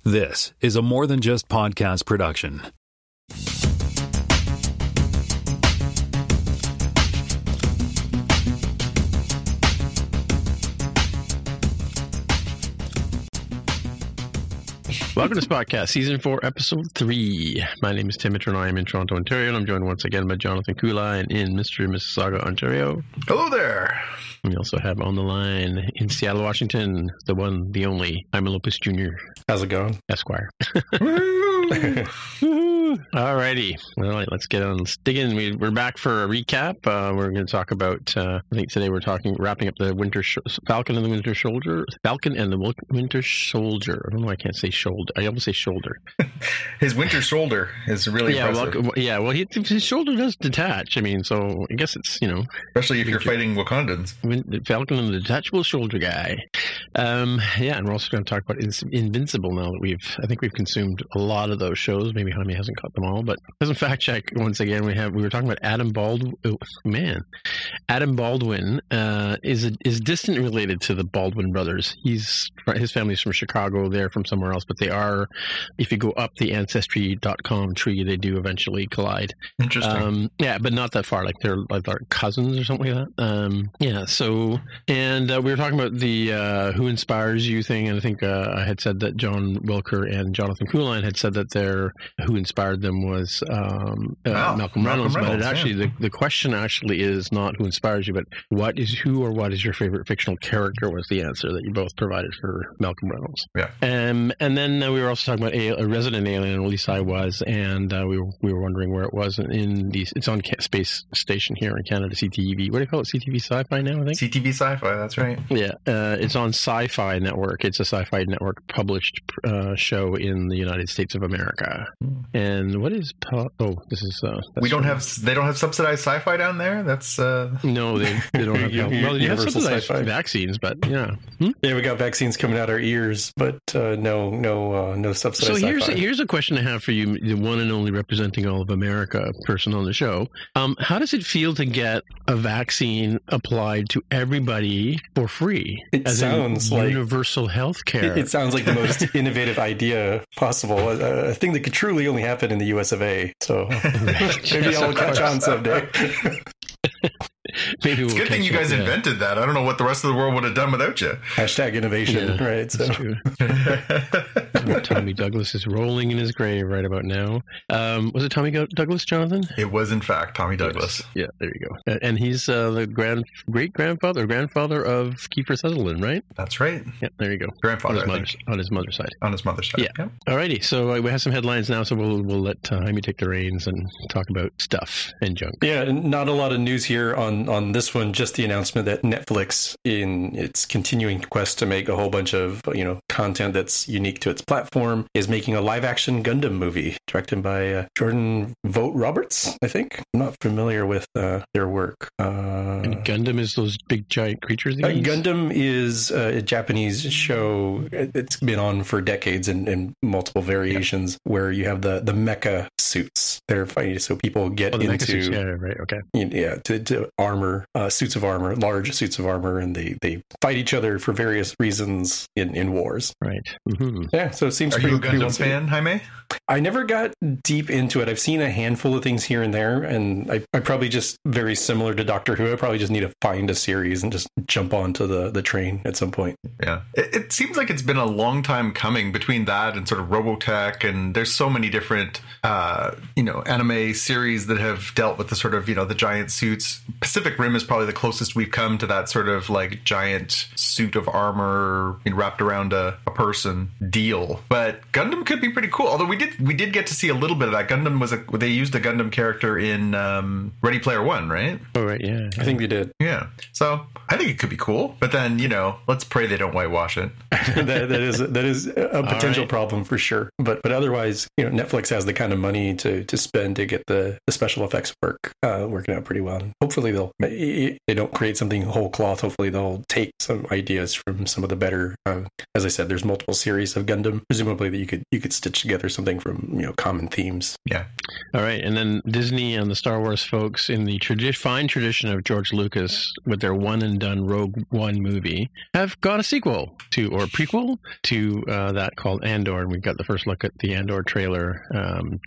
This is a More Than Just Podcast production. Welcome to Spotcast, Season 4, Episode 3. My name is Tim Mitchell, and I am in Toronto, Ontario, and I'm joined once again by Jonathan Kuline in Mr. and Mississauga, Ontario. Hello there. We also have on the line in Seattle, Washington, the one, the only, I'm Lopez Jr. How's it going? Esquire. Alrighty. All right, let's get on. Let's dig in. We're back for a recap. We're going to talk about, I think today we're wrapping up the Falcon and the Winter Soldier. Falcon and the Winter Soldier. I don't know why I can't say shoulder. I almost say shoulder. His winter shoulder is really impressive. Well, his shoulder does detach. I mean, so I guess it's, especially if you're fighting Wakandans. Falcon and the detachable shoulder guy. And we're also going to talk about Invincible now that I think we've consumed a lot of those shows. Maybe Jaime hasn't caught them all, but as a fact check, once again, we were talking about Adam Baldwin. Adam Baldwin is distant related to the Baldwin brothers. His family's from Chicago. They're from somewhere else, but they are, if you go up the Ancestry.com tree, they do eventually collide. Interesting. But not that far. Like they're cousins or something like that. So, and we were talking about the Who Inspires You thing, and I think I had said that John Wilker and Jonathan Kuline had said that their Who Inspired them was Malcolm Reynolds, but it actually the question actually is not who inspires you, but what is your favorite fictional character was the answer that you both provided for Malcolm Reynolds. Yeah. And then we were also talking about a resident alien, or at least I was, and we were wondering where it was it's on Space Station here in Canada, CTV. What do you call it? CTV Sci-Fi now, I think? CTV Sci-Fi, that's right. Yeah. It's on Sci-Fi Network. It's a Sci-Fi Network published show in the United States of America. And what is this is they don't have subsidized sci-fi down there. That's no, they don't have well, you have subsidized sci-fi vaccines, but yeah, we got vaccines coming out our ears, but no subsidized. So here's a question I have for you, the one and only representing all of America person on the show. How does it feel to get a vaccine applied to everybody for free? It sounds like universal health care. It sounds like the most innovative idea possible. A thing that could truly only happen in the US of A. So maybe I'll catch on someday. It's a good thing you guys invented that. I don't know what the rest of the world would have done without you. Hashtag innovation, right? So. That's true. Tommy Douglas is rolling in his grave right about now. Was it Tommy Douglas, Jonathan? It was, in fact, Tommy Douglas. Yes. Yeah, there you go. And he's the great-grandfather of Kiefer Sutherland, right? That's right. Yeah, there you go. Grandfather, on his mother's side. On his mother's side, yeah. Alrighty, so we have some headlines now, so we'll let Jaime take the reins and talk about stuff and junk. Yeah, not a lot of news here on this one, just the announcement that Netflix, in its continuing quest to make a whole bunch of content that's unique to its platform, is making a live-action Gundam movie directed by Jordan Vogt-Roberts, I think. I'm not familiar with their work. And Gundam is those big giant creatures? Gundam is a Japanese show. It's been on for decades in multiple variations, where you have the mecha suits. They're fighting, so people get into suits, right? Okay. To armor, suits of armor, large suits of armor, and they fight each other for various reasons in wars. Right. Mm-hmm. Yeah, so it seems Are you a Gundam fan, Jaime? I never got deep into it. I've seen a handful of things here and there, and I probably just, very similar to Doctor Who, I probably just need to find a series and just jump onto the train at some point. Yeah. It seems like it's been a long time coming between that and sort of Robotech, and there's so many different, anime series that have dealt with the sort of, the giant suits. Pacific Rim is probably the closest we've come to that sort of like giant suit of armor wrapped around a person deal. But Gundam could be pretty cool. Although we did get to see a little bit of that. Gundam they used a Gundam character in Ready Player One, right? Oh, right, yeah. I think they did. Yeah. So I think it could be cool. But then, let's pray they don't whitewash it. that is a potential problem for sure. But otherwise, Netflix has the kind of money to spend to get the special effects working out pretty well. And hopefully they don't create something whole cloth. Hopefully they'll take some ideas from some of the better. As I said, there's multiple series of Gundam, presumably that you could stitch together something from common themes. Yeah. All right, and then Disney and the Star Wars folks, in the fine tradition of George Lucas with their one and done Rogue One movie, have got a sequel or a prequel to that called Andor, and we got the first look at the Andor trailer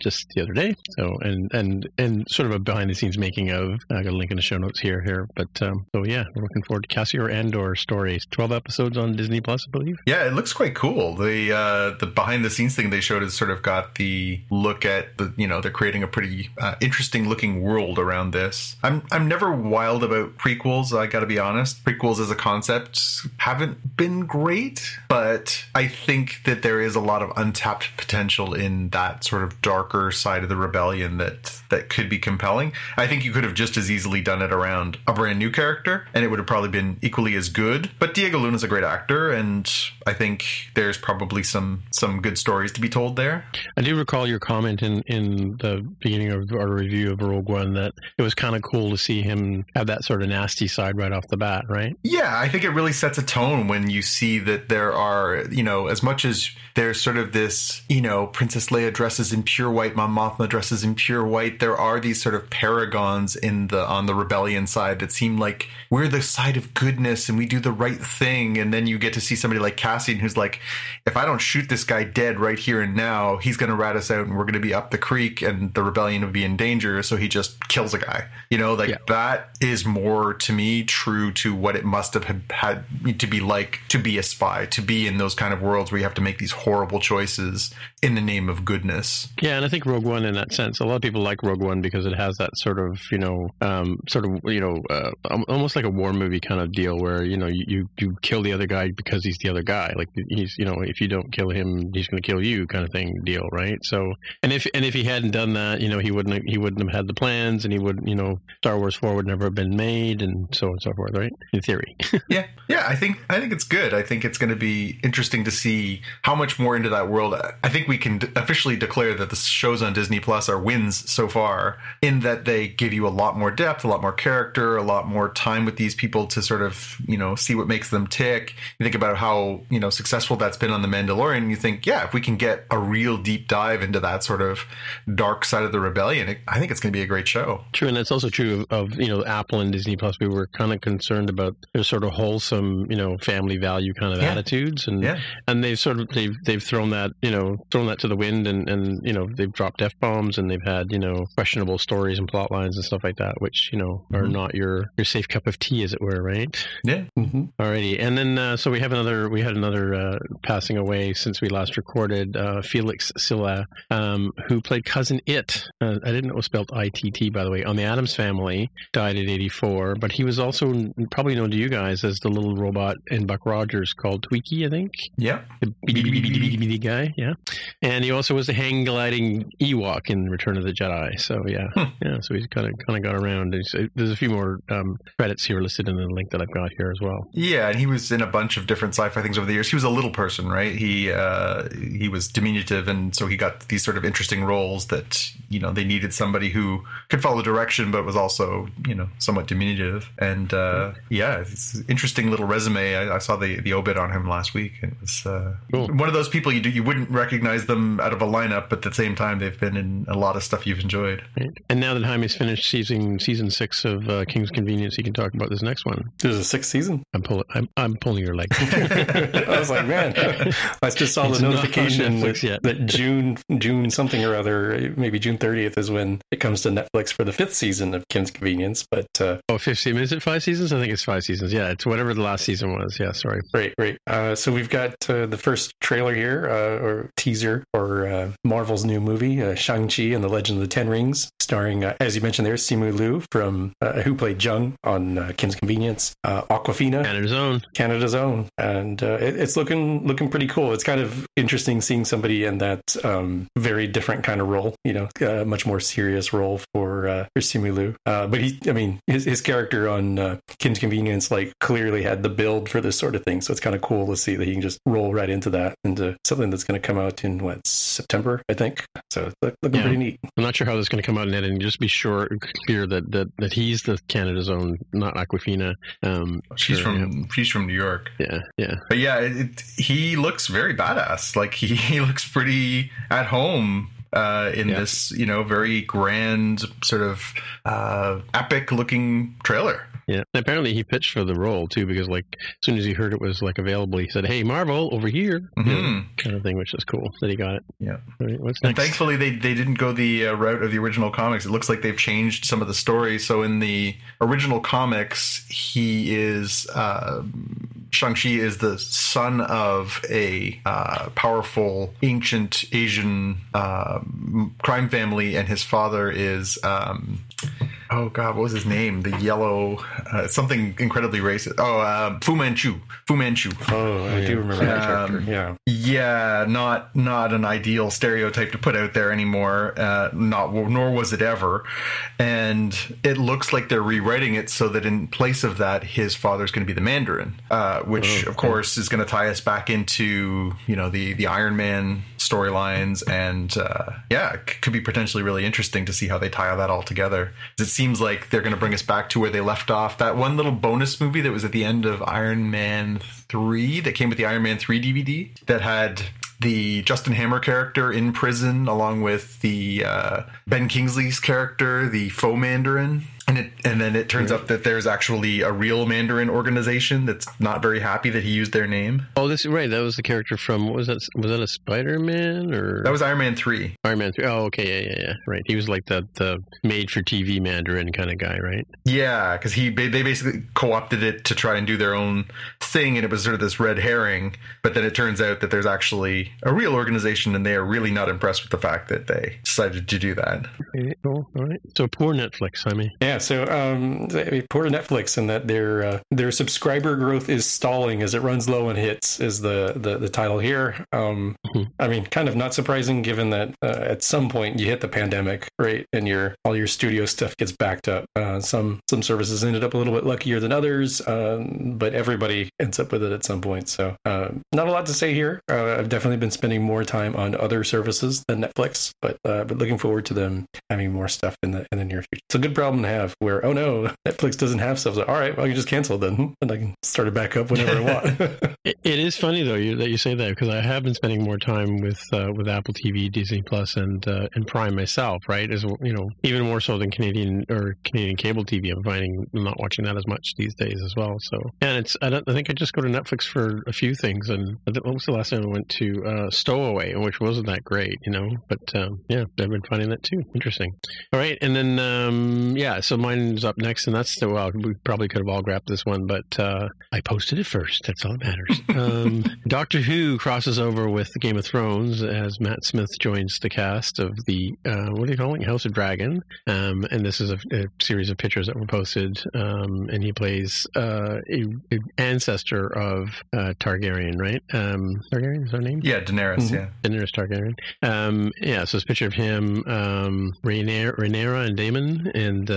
just the other day. So and sort of a behind the scenes making of. I got a link in the show notes here. But so yeah, we're looking forward to Cassian Andor stories. 12 episodes on Disney Plus, I believe. Yeah, it looks quite cool. The behind the scenes thing they showed has sort of got the look at the they're creating a pretty interesting looking world around this. I'm never wild about prequels. I got to be honest. Prequels as a concept haven't been great, but I think that there is a lot of untapped potential in that sort of darker side of the rebellion that could be compelling. I think you could have just as easily done it around a brand new character, and it would have probably been equally as good. But Diego Luna's a great actor, and I think there's probably some good stories to be told there. I do recall your comment in the beginning of our review of Rogue One that it was kind of cool to see him have that sort of nasty side right off the bat, right? Yeah, I think it really sets a tone when you see that there are, as much as there's sort of this, Princess Leia dresses in pure white, Mon Mothma dresses in pure white, there are these sort of paragons on the rebellion side that seem like we're the side of goodness and we do the right thing. And then you get to see somebody like Cassian who's like, if I don't shoot this guy dead right here and now, he's going to rat us out and we're going to be up the creek and the rebellion will be in danger. So he just kills a guy. That is more to me true to what it must have had to be like to be a spy, to be in those kind of worlds where you have to make these horrible choices in the name of goodness. Yeah, and I think Rogue One in that sense, a lot of people like Rogue One because it has that sort of, almost like a war movie kind of deal where, you kill the other guy because he's the other guy. Like he's, if you don't kill him, he's going to kill you kind of thing deal, right? So, and if he hadn't done that, he wouldn't have had the plans, and he would, Star Wars 4 would never have been made, and so on and so forth, right? In theory. Yeah, I think it's good. I think it's going to be interesting to see how much more into that world. I think we can officially declare that the shows on Disney Plus are wins so far, in that they give you a lot more depth, a lot more character, a lot more time with these people to sort of, see what makes them tick. You think about how, successful that's been on The Mandalorian, and you think, yeah, if we can get a real deep dive into that sort of dark side of the rebellion, I think it's going to be a great show. True, and that's also true of Apple and Disney Plus. We were kind of concerned about their sort of wholesome, family value kind of attitudes, and they've sort of they've thrown that to the wind, and they've dropped F-bombs, and they've had questionable stories and plot lines and stuff like that, which are not your safe cup of tea, as it were, right? Yeah. Mm-hmm. Alrighty, and then so we had another passing away since we last recorded, Felix Silla, who played Cousin It. I didn't know it was spelled ITT, by the way, on The Addams Family, died at 84, but he was also probably known to you guys as the little robot in Buck Rogers called Tweaky, I think. Yeah. The guy, yeah. And he also was the hang gliding Ewok in Return of the Jedi. So yeah, so he's kind of got around. There's a few more credits here listed in the link that I've got here as well. Yeah, and he was in a bunch of different sci-fi things over the years. He was a little person, right? He was diminutive, and so he got these sort of interesting roles that they needed somebody who could follow direction but was also somewhat diminutive. And it's an interesting little resume. I saw the obit on him last week, and it was cool. One of those people you wouldn't recognize them out of a lineup, but at the same time they've been in a lot of stuff you've enjoyed. Right. And now that Jaime's finished season 6 of King's Convenience, he can talk about this next one. There's a 6th season? I'm pulling your leg. I was like, man, I just saw the notification that June something or other, maybe June 30th is when it comes to Netflix for the 5th season of Kim's Convenience. But 5th season, is it 5 seasons? I think it's 5 seasons. Yeah, it's whatever the last season was. Yeah, sorry. Great. So we've got the first trailer here, or teaser for Marvel's new movie, Shang-Chi and the Legend of the Ten Rings, starring, as you mentioned there, Simu Liu from who played Jung on Kim's Convenience, Awkwafina, Canada's own, and it's looking pretty cool. It's kind of interesting seeing somebody in that very different kind of role, much more serious role for Simu Liu. But his character on Kim's Convenience clearly had the build for this sort of thing, so it's kind of cool to see that he can just roll right into something that's going to come out in September, I think. So it's looking pretty neat. I'm not sure how this is going to come out in editing. Just be clear that he's the Canada's own, not Awkwafina. She's from New York. Yeah. But yeah, he looks very badass. Like he looks pretty at home in this, very grand sort of epic looking trailer. Yeah, and apparently he pitched for the role too, because like as soon as he heard it was like available, he said, "Hey, Marvel, over here," kind of thing, which is cool that he got it. Yeah. All right, what's next? And thankfully, they didn't go the route of the original comics. It looks like they've changed some of the story. So in the original comics, he is Shang-Chi is the son of a powerful ancient Asian crime family, and his father is. Oh God, what was his name? The yellow, something incredibly racist. Oh, Fu Manchu. Oh, I do remember that character. Yeah. Yeah, not an ideal stereotype to put out there anymore. Nor was it ever. And it looks like they're rewriting it so that in place of that, his father's going to be the Mandarin, which of course is going to tie us back into the Iron Man storylines, and it could be potentially really interesting to see how they tie that all together. It seems like they're going to bring us back to where they left off. That one little bonus movie that was at the end of Iron Man 3 that came with the Iron Man 3 DVD that had the Justin Hammer character in prison along with the Ben Kingsley's character, the faux Mandarin. And then it turns up that there's actually a real Mandarin organization that's not very happy that he used their name. Oh, this is right. That was the character from, what was that? Was that a Spider-Man or? That was Iron Man 3. Iron Man 3. Oh, okay. Yeah. Right. He was like the made-for-TV Mandarin kind of guy, right? Yeah, because they basically co-opted it to try and do their own thing, and it was sort of this red herring. But then it turns out that there's actually a real organization, and they are really not impressed with the fact that they decided to do that. Okay, cool. All right. So poor Netflix, I mean. Yeah. So poor Netflix, in that their subscriber growth is stalling as it runs low and hits is the title here. I mean, kind of not surprising given that at some point you hit the pandemic, right, and all your studio stuff gets backed up. Some services ended up a little bit luckier than others, but everybody ends up with it at some point. So not a lot to say here. I've definitely been spending more time on other services than Netflix, but looking forward to them having more stuff in the near future. It's a good problem to have where, oh no, Netflix doesn't have stuff. So, all right, well, you just cancel it then, and I can start it back up whenever I want. It is funny though that you say that, because I have been spending more time with Apple TV, Disney Plus, and Prime myself. Right, as even more so than Canadian cable TV. I'm finding I'm not watching that as much these days as well. So, and I think I just go to Netflix for a few things. And what was the last time I went to Stowaway, which wasn't that great, But yeah, I've been finding that too. Interesting. All right, and then so mine's up next, and that's we probably could have all grabbed this one, but I posted it first. That's all that matters. Doctor Who crosses over with Game of Thrones as Matt Smith joins the cast of the what do you call it? House of Dragon. And this is a series of pictures that were posted. And he plays an ancestor of Targaryen, right? Targaryen is her name? Yeah, Daenerys. Mm-hmm. Yeah, Daenerys Targaryen. So it's a picture of him, Rhaenyra and Daemon, and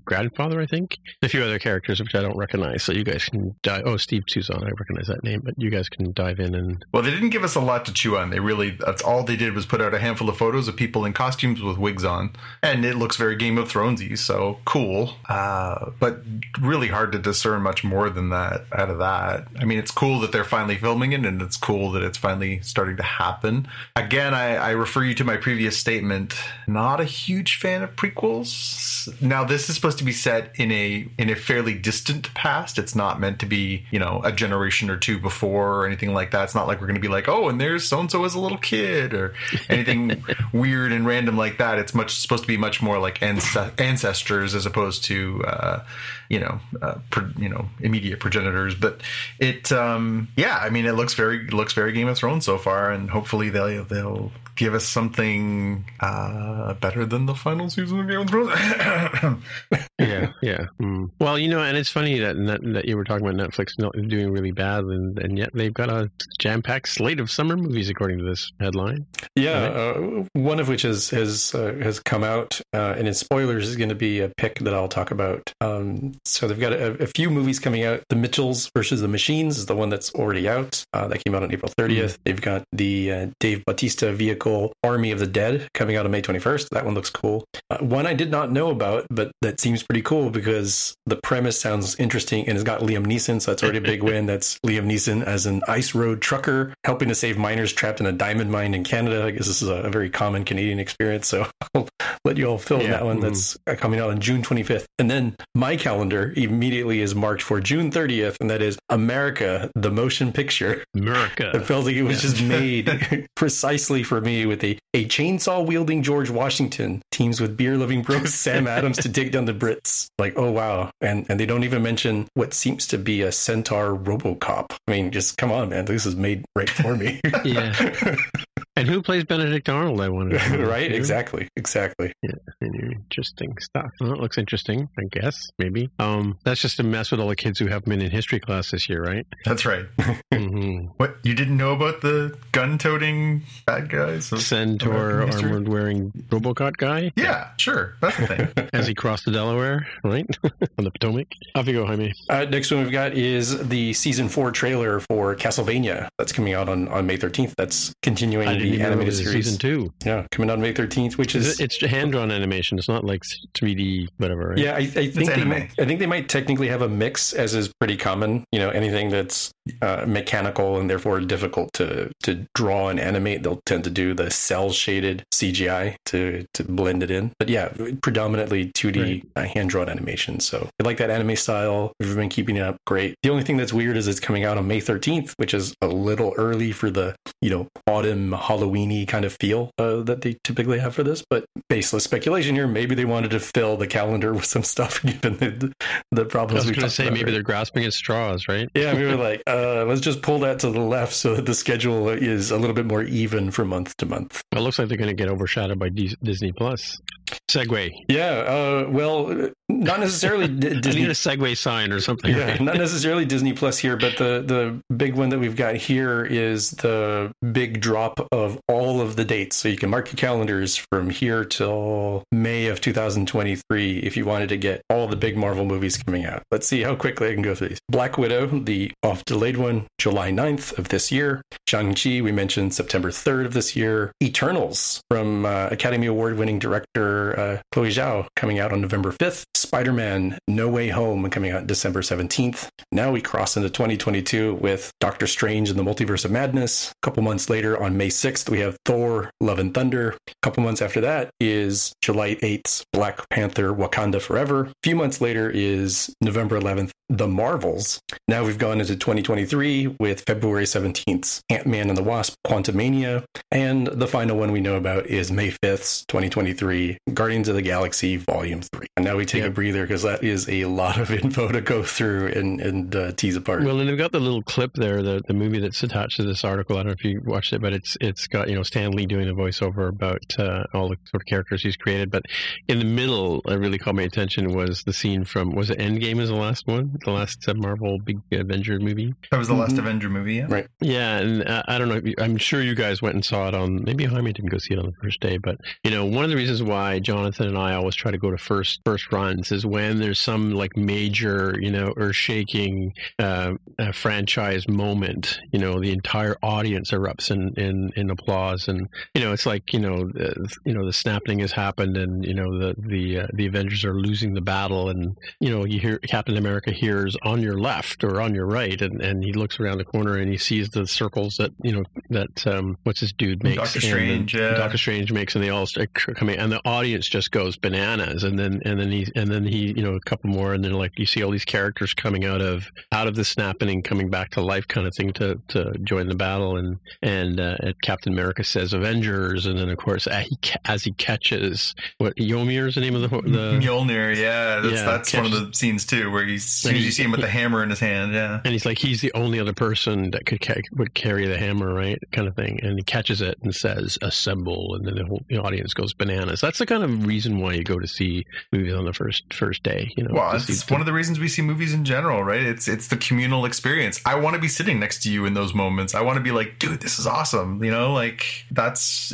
grandfather, I think. A few other characters which I don't recognize, so you guys can dive. Oh, Steve Toussaint, I recognize that name, but you guys can dive in and. Well, they didn't give us a lot to chew on. That's all they did was put out a handful of photos of people in costumes with wigs on, and it looks very Game of Thronesy, so cool. But really hard to discern much more than that out of that. I mean, it's cool that they're finally filming it, and it's cool that it's finally starting to happen. Again, I refer you to my previous statement. Not a huge fan of prequels. Now, this is supposed to be set in a fairly distant past. It's not meant to be, a generation or two before or anything like that. It's not like we're going to be like, oh, and there's so-and-so as a little kid or anything weird and random like that. It's supposed to be much more like ancestors as opposed to, immediate progenitors. But it, it looks very Game of Thrones so far, and hopefully they'll give us something better than the final season of Game of Thrones. Yeah. Well, and it's funny that you were talking about Netflix not doing really bad, and yet they've got a jam-packed slate of summer movies, according to this headline. Yeah, right? One of which has come out, and in spoilers is going to be a pick that I'll talk about. So they've got a few movies coming out. The Mitchells versus the Machines is the one that's already out. That came out on April 30th. Mm-hmm. They've got the Dave Bautista vehicle Army of the Dead coming out on May 21st. That one looks cool. One I did not know about, but but that seems pretty cool because the premise sounds interesting, and it's got Liam Neeson, so that's already a big win. That's Liam Neeson as an ice road trucker helping to save miners trapped in a diamond mine in Canada. I guess this is a very common Canadian experience, so I'll let you all fill in that one. That's coming out on June 25th. And then my calendar immediately is marked for June 30th, and that is America, the motion picture. America. It felt like it was just made precisely for me, with a chainsaw-wielding George Washington teams with beer-loving bros Sam Adams to take down the Brits. Like, oh, wow. And they don't even mention what seems to be a centaur RoboCop. I mean, just come on, man. This is made right for me. Yeah. And who plays Benedict Arnold, I wonder. Right? Exactly. Yeah, interesting stuff. Well, it looks interesting, I guess, maybe. That's just a mess with all the kids who haven't been in history class this year, right? That's right. What, you didn't know about the gun-toting bad guys? Centaur, armored-wearing RoboCop guy? Yeah, sure. That's the thing. As he crossed the Delaware, right? On the Potomac. Off you go, Jaime. Next one we've got is the Season 4 trailer for Castlevania. That's coming out on May 13th. That's continuing the animated series. Season 2. Yeah, coming out on May 13th, which is... It's hand-drawn animation. It's not like 3D, whatever, right? Yeah, I think they might technically have a mix, as is pretty common. You know, anything that's mechanical and therefore difficult to draw and animate, they'll tend to do the cel-shaded CGI to blend it in. But yeah, predominantly 2D hand-drawn animation. So I like that anime style. We've been keeping it up great. The only thing that's weird is it's coming out on May 13th, which is a little early for the, autumn Halloween-y kind of feel that they typically have for this. But baseless speculation here. Maybe they wanted to fill the calendar with some stuff given the problems. I was going to say, maybe they're grasping at straws, right? Yeah, we were like, let's just pull that to the left so that the schedule is a little bit more even from month to month. It looks like they're going to get overshadowed by Disney Plus. Segway. Yeah, well, not necessarily Disney. I need a Segway sign or something. Yeah, right? Not necessarily Disney Plus here, but the big one that we've got here is the big drop of all of the dates. So you can mark your calendars from here till May of 2023 if you wanted to get all the big Marvel movies coming out. Let's see how quickly I can go through these. Black Widow, the oft-delayed one, July 9th of this year. Shang-Chi, we mentioned September 3rd of this year. Eternals from Academy Award-winning director Chloe Zhao, coming out on November 5th. Spider-Man No Way Home coming out December 17th. Now we cross into 2022 with Doctor Strange and the Multiverse of Madness. A couple months later on May 6th, we have Thor Love and Thunder. A couple months after that is July 8th, Black Panther Wakanda Forever. A few months later is November 11th, The Marvels. Now we've gone into 2023 with February 17th, Ant-Man and the Wasp, Quantumania. And the final one we know about is May 5th, 2023, Guardians of the Galaxy Volume 3. And now we take a breather because that is a lot of info to go through and tease apart. Well, and they've got the little clip there, the movie that's attached to this article. I don't know if you watched it, but it's got, Stan Lee doing a voiceover about all the sort of characters he's created. But in the middle, it really caught my attention was the scene from, was it Endgame is the last one? The last Marvel big Avenger movie? That was the last Avenger movie, yeah. Right. Yeah, and I don't know, I'm sure you guys went and saw it on, maybe Jaime didn't go see it on the first day, but, one of the reasons why Jonathan and I always try to go to first runs is when there's some like major, earth-shaking franchise moment, the entire audience erupts in applause, and it's like the snapping has happened, and the Avengers are losing the battle, and you hear Captain America hears on your left or on your right, and he looks around the corner and he sees the circles that what's his dude makes, Doctor Strange, Doctor Strange makes, and they all start coming, and the audience just goes bananas, and then he a couple more, and then like you see all these characters coming out of the snapping, coming back to life, kind of thing, to join the battle, and Captain America says Avengers, and then of course as he catches what Mjolnir is the name of the Mjolnir, that's one of the scenes too, where you see him with the hammer in his hand, and he's like, he's the only other person that would carry the hammer, right, kind of thing, and he catches it and says assemble, and then the audience goes bananas. That's the kind of reason why you go to see movies on the first day. Well, it's one of the reasons we see movies in general, right? It's the communal experience. I want to be sitting next to you in those moments. I want to be like, dude, this is awesome. That's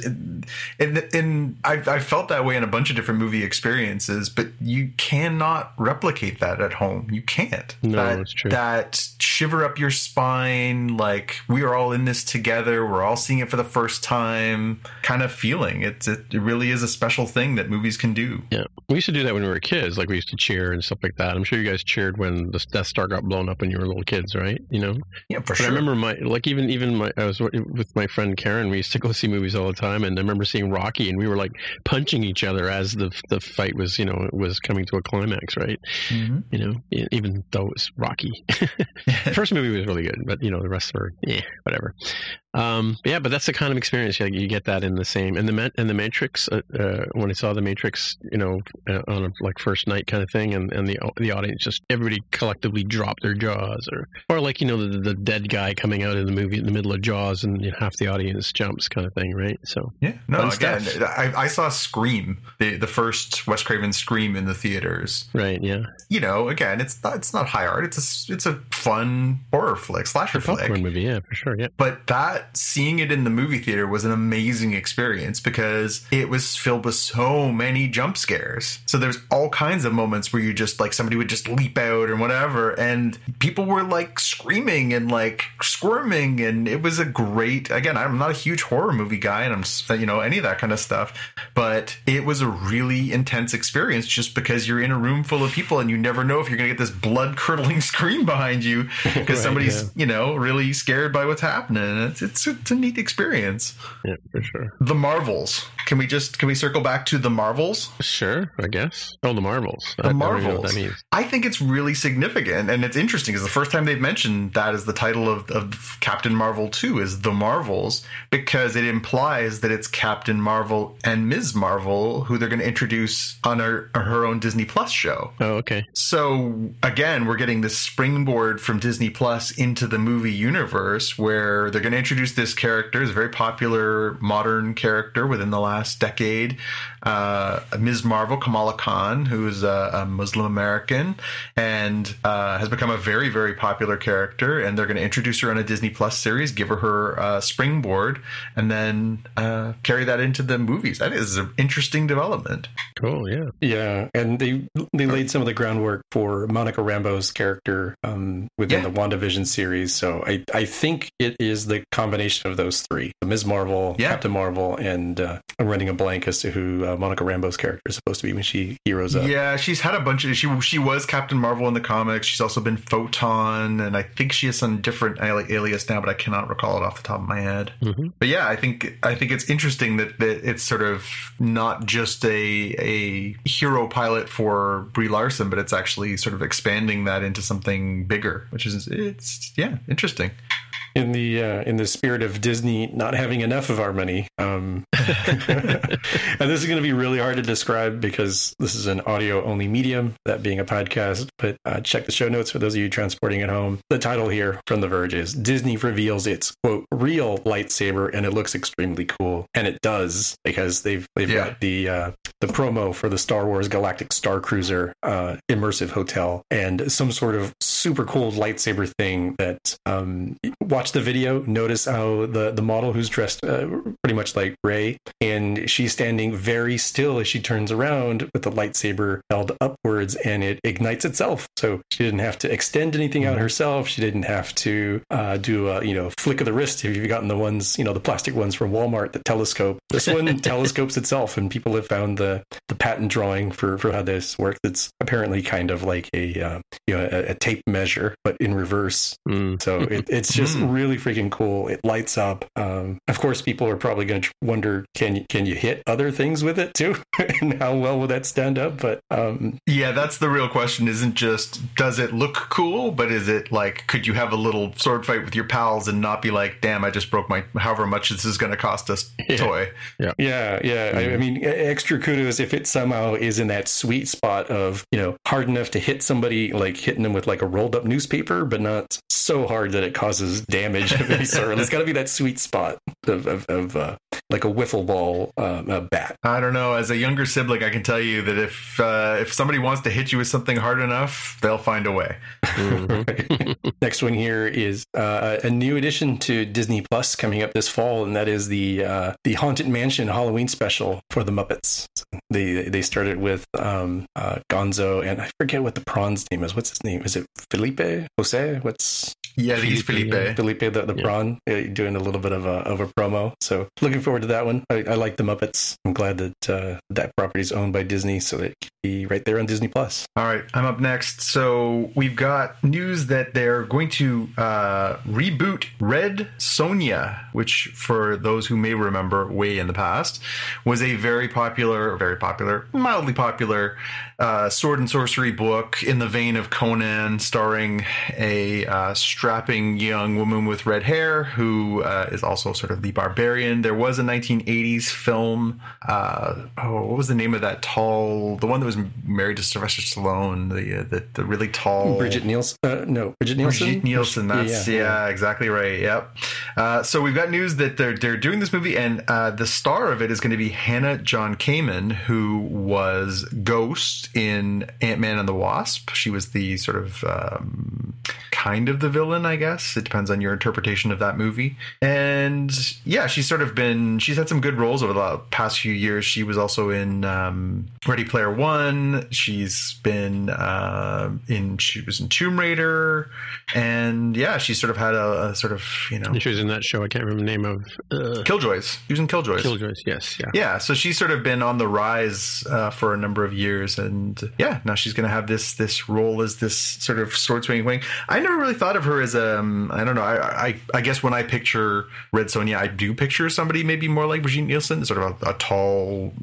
and I felt that way in a bunch of different movie experiences, but you cannot replicate that at home. You can't. No, it's true. That shiver up your spine, like we are all in this together. We're all seeing it for the first time kind of feeling. It really is a special thing. thing that movies can do. Yeah, we used to do that when we were kids. Like we used to cheer and stuff like that. I'm sure you guys cheered when the Death Star got blown up when you were little kids, right? You know. Yeah, for but sure. I remember I was with my friend Karen. We used to go see movies all the time, and I remember seeing Rocky, and we were like punching each other as the fight was, was coming to a climax, right? Mm-hmm. Even though it was Rocky. The first movie was really good, but the rest were whatever. But that's the kind of experience you get that in the same and the Matrix. When I saw the Matrix, on a like first night kind of thing, and the audience just everybody collectively dropped their jaws, or like the dead guy coming out in the movie in the middle of Jaws, and half the audience jumps, kind of thing, right? So again, I saw Scream, the first Wes Craven Scream in the theaters, right? Yeah, again, it's not high art. It's a fun horror flick, slasher flick, popcorn movie, yeah, for sure, yeah. But seeing it in the movie theater was an amazing experience because it was filled with so many jump scares. So there's all kinds of moments where you just like somebody would just leap out or whatever, and people were like screaming and like squirming, and it was a great. Again, I'm not a huge horror movie guy, and I'm any of that kind of stuff, but it was a really intense experience just because you're in a room full of people and you never know if you're going to get this blood curdling scream behind you because somebody's really scared by what's happening. It's a neat experience. Yeah, for sure. The Marvels. Can we circle back to the Marvels? Sure, I guess. Oh, the Marvels. The Marvels. I think it's really significant, and it's interesting because the first time they've mentioned that as the title of Captain Marvel 2 is The Marvels, because it implies that it's Captain Marvel and Ms. Marvel who they're going to introduce on her own Disney Plus show. Oh, okay. So again, we're getting this springboard from Disney Plus into the movie universe where they're going to introduce this character. It's a very popular modern character within the last decade. Ms. Marvel, Kamala Khan, who is a Muslim American and has become a very, very popular character. And they're going to introduce her on a Disney Plus series, give her springboard, and then carry that into the movies. That is an interesting development. Cool, yeah. Yeah, and they laid some of the groundwork for Monica Rambeau's character within the WandaVision series. So I think it is the combination of those three. Ms. Marvel, Captain Marvel, and I'm running a blank as to who Monica Rambeau's character is supposed to be when she heroes up. Yeah, she's had a bunch of... She was Captain Marvel in the comics. She's also been Photon, and I think she has some different alias now, but I cannot recall it off the top of my head. Mm-hmm. But yeah, I think it's interesting that it's sort of not just a hero pilot for Brie Larson, but it's actually sort of expanding that into something bigger, which is interesting. In the spirit of Disney not having enough of our money, and this is going to be really hard to describe because this is an audio-only medium, that being a podcast, but check the show notes for those of you transporting at home. The title here from The Verge is Disney reveals its, quote, real lightsaber, and it looks extremely cool. And it does, because they've got the promo for the Star Wars Galactic Star Cruiser immersive hotel and some sort of super cool lightsaber thing that watch the video, notice how the model who's dressed pretty much like Rey, and she's standing very still as she turns around with the lightsaber held upwards, and it ignites itself. So she didn't have to extend anything out herself. She didn't have to do a flick of the wrist if you've gotten the ones, the plastic ones from Walmart that telescope. This one telescopes itself, and people have found the patent drawing for how this works. It's apparently kind of like a tape measure, but in reverse. So it's just really freaking cool. It lights up. Of course, people are probably going to wonder, can you hit other things with it too? And how well will that stand up? But that's the real question. Isn't just does it look cool, but is it like, could you have a little sword fight with your pals and not be like, damn, I just broke my however much this is going to cost us toy? Yeah. I mean, extra kudos if it somehow is in that sweet spot of hard enough to hit somebody, like hitting them with like a rolled up newspaper, but not so hard that it causes damage of any sort. It's got to be that sweet spot of like a wiffle ball bat. I don't know. As a younger sibling, I can tell you that if somebody wants to hit you with something hard enough, they'll find a way. Next one here is a new addition to Disney Plus coming up this fall, and that is the Haunted Mansion Halloween special for the Muppets. They started with Gonzo, and I forget what the prawn's name is. What's his name? Is it Felipe? Jose? What's... Yeah, I think he's Felipe. Felipe, the prawn, doing a little bit of a promo. So looking forward forward to that one. I like the Muppets. I'm glad that that property is owned by Disney, so that it can be right there on Disney Plus. All right, I'm up next. So we've got news that they're going to reboot Red Sonja, which, for those who may remember, way in the past, was a mildly popular sword and sorcery book in the vein of Conan, starring a strapping young woman with red hair who is also sort of the barbarian. There was a 1980s film. What was the name of that the one that was married to Sylvester Stallone, the really tall Bridget Nielsen. Bridget Nielsen. Bridget Nielsen. That's exactly right. Yep. So we've got news that they're doing this movie, and the star of it is going to be Hannah John Kamen, who was Ghost in Ant-Man and the Wasp. She was the sort of kind of the villain, I guess. It depends on your interpretation of that movie. And yeah, she's had some good roles over the past few years. She was also in Ready Player One. She's been she was in Tomb Raider, and yeah, she sort of had a sort of, She was in that show. I can't remember the name of. Killjoys. She was in Killjoys. Killjoys, yes, yeah. Yeah, so she's sort of been on the rise for a number of years, and yeah, now she's going to have this role as this sort of sword swinging wing. I never really thought of her as I don't know. I guess when I picture Red Sonja, I do picture somebody maybe more like Brigitte Nielsen, sort of a tall,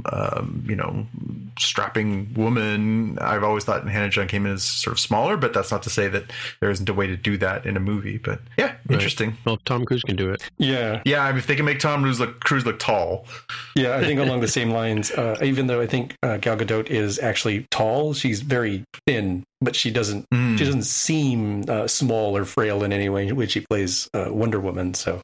strapping woman. I've always thought Hannah John Kamen is sort of smaller, but that's not to say that there isn't a way to do that in a movie. But yeah, interesting. Well, Tom Cruise can do it. Yeah. I mean, if they can make Tom Cruise look tall. Yeah, I think along the same lines, even though I think Gal Gadot is actually tall, she's very thin, but she doesn't seem small or frail in any way when she plays Wonder Woman. So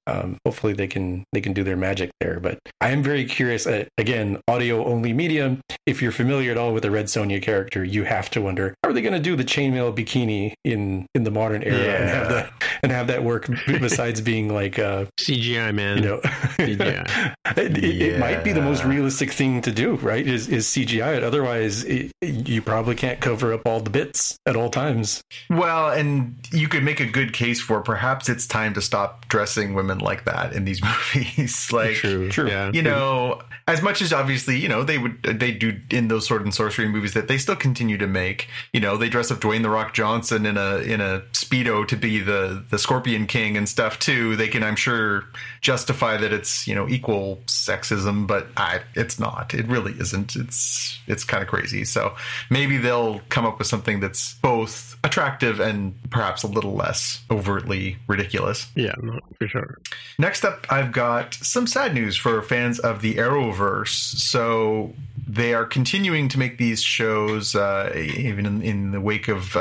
hopefully they can do their magic there. But I am very curious. Again, audio only medium. If you're familiar at all with the Red Sonja character, you have to wonder, how are they going to do the chainmail bikini in the modern era and have that work besides being like CGI, man. CGI. It might be the most realistic thing to do, right? Is CGI. Otherwise, you probably can't cover up all the bits at all times. Well, and you could make a good case for perhaps it's time to stop dressing women like that in these movies. Like, true. Yeah. As much as obviously, they do in those sword and sorcery movies that they still continue to make. They dress up Dwayne "The Rock" Johnson in a Speedo to be the Scorpion King and stuff too. They can, I'm sure, justify that it's equal sexism, but it's not. It really isn't. It's kind of crazy. So maybe they'll come up with something that's both attractive and perhaps a little less overtly ridiculous. Yeah, no, for sure. Next up, I've got some sad news for fans of the Arrowverse. So they are continuing to make these shows, even in the wake of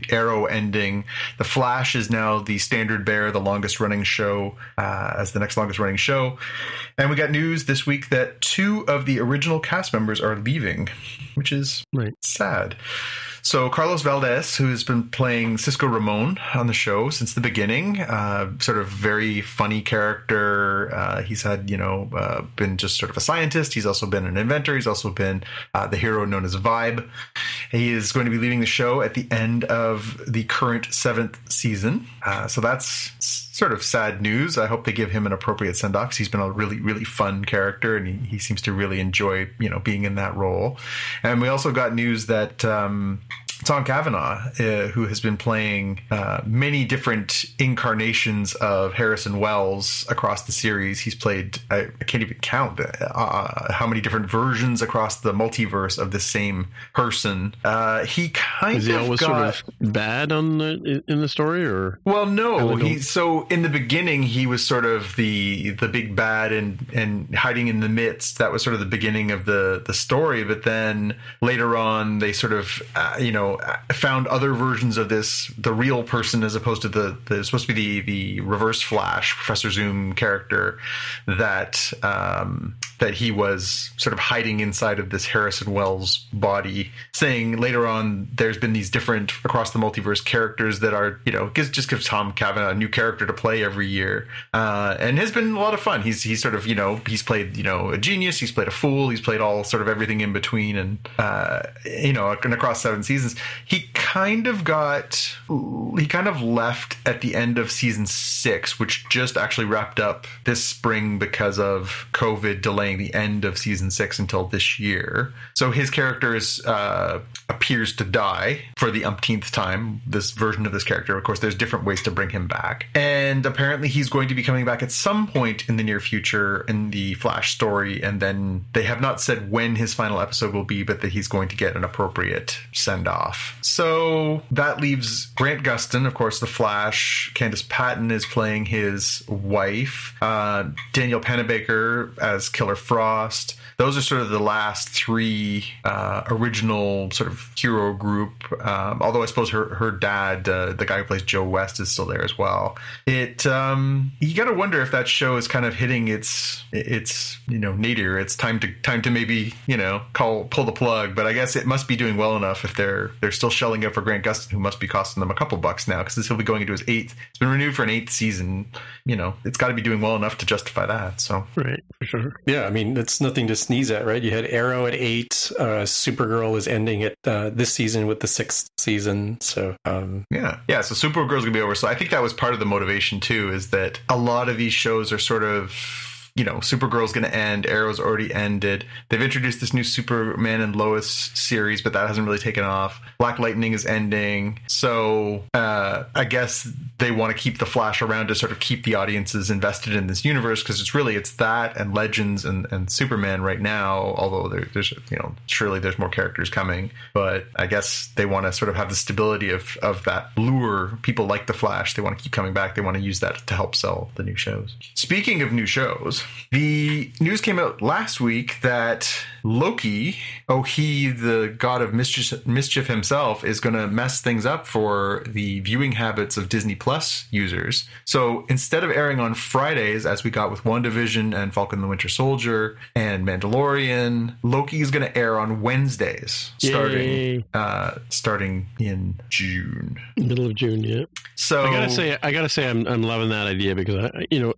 Arrow ending. The Flash is now the standard bearer, the longest running show, as the next longest running show. And we got news this week that 2 of the original cast members are leaving, which is sad. So Carlos Valdez, who has been playing Cisco Ramon on the show since the beginning, sort of very funny character. He's had, been just sort of a scientist. He's also been an inventor. He's also been the hero known as Vibe. He is going to be leaving the show at the end of the current 7th season. So that's sort of sad news. I hope they give him an appropriate send-off. He's been a really, really fun character, and he seems to really enjoy, being in that role. And we also got news that Tom Cavanaugh, who has been playing many different incarnations of Harrison Wells across the series. He's played, I can't even count how many different versions across the multiverse of the same person. He kind Is he always sort of bad in the story, or? Well, no. So in the beginning, he was sort of the big bad and hiding in the midst. That was sort of the beginning of the story. But then later on, they sort of, found other versions of the real person, as opposed to the supposed to be the Reverse Flash, Professor Zoom character that he was sort of hiding inside of this Harrison Wells body, saying later on there's been these different across the multiverse characters that are, just gives Tom Cavanaugh a new character to play every year. And has been a lot of fun. He's sort of, he's played, a genius, he's played a fool, he's played all sort of everything in between, and across 7 seasons. he kind of left at the end of season 6, which just actually wrapped up this spring because of COVID delaying the end of season 6 until this year. So his character appears to die for the umpteenth time, this version of this character. Of course, there's different ways to bring him back. And apparently he's going to be coming back at some point in the near future in the Flash story. And then they have not said when his final episode will be, but that he's going to get an appropriate send-off. So that leaves Grant Gustin, of course, the Flash. Candace Patton is playing his wife. Daniel Panabaker as Killer Frost. Those are sort of the last 3 original sort of hero group. Although I suppose her dad, the guy who plays Joe West, is still there as well. You got to wonder if that show is kind of hitting its nadir. It's time to maybe pull the plug. But I guess it must be doing well enough if they're still shelling out for Grant Gustin, who must be costing them a couple bucks now, because this will be going into his 8th. It's been renewed for an 8th season. It's got to be doing well enough to justify that. So right, for sure. Yeah, I mean, it's nothing to sneeze at, right? You had Arrow at 8. Supergirl is ending at this season with the 6th season. So yeah. So Supergirl's gonna be over. So I think that was part of the motivation too, is that a lot of these shows are sort of, Supergirl's going to end. Arrow's already ended. They've introduced this new Superman and Lois series, but that hasn't really taken off. Black Lightning is ending. So I guess they want to keep the Flash around to sort of keep the audiences invested in this universe, because it's that and Legends and Superman right now, although there's surely there's more characters coming. But I guess they want to sort of have the stability of that lure. People like the Flash. They want to keep coming back. They want to use that to help sell the new shows. Speaking of new shows, the news came out last week that Loki, he, the god of mischief himself, is going to mess things up for the viewing habits of Disney Plus users. So instead of airing on Fridays, as we got with WandaVision and Falcon the Winter Soldier and Mandalorian, Loki is going to air on Wednesdays, starting in June. Middle of June, yeah. So I gotta say, I'm loving that idea, because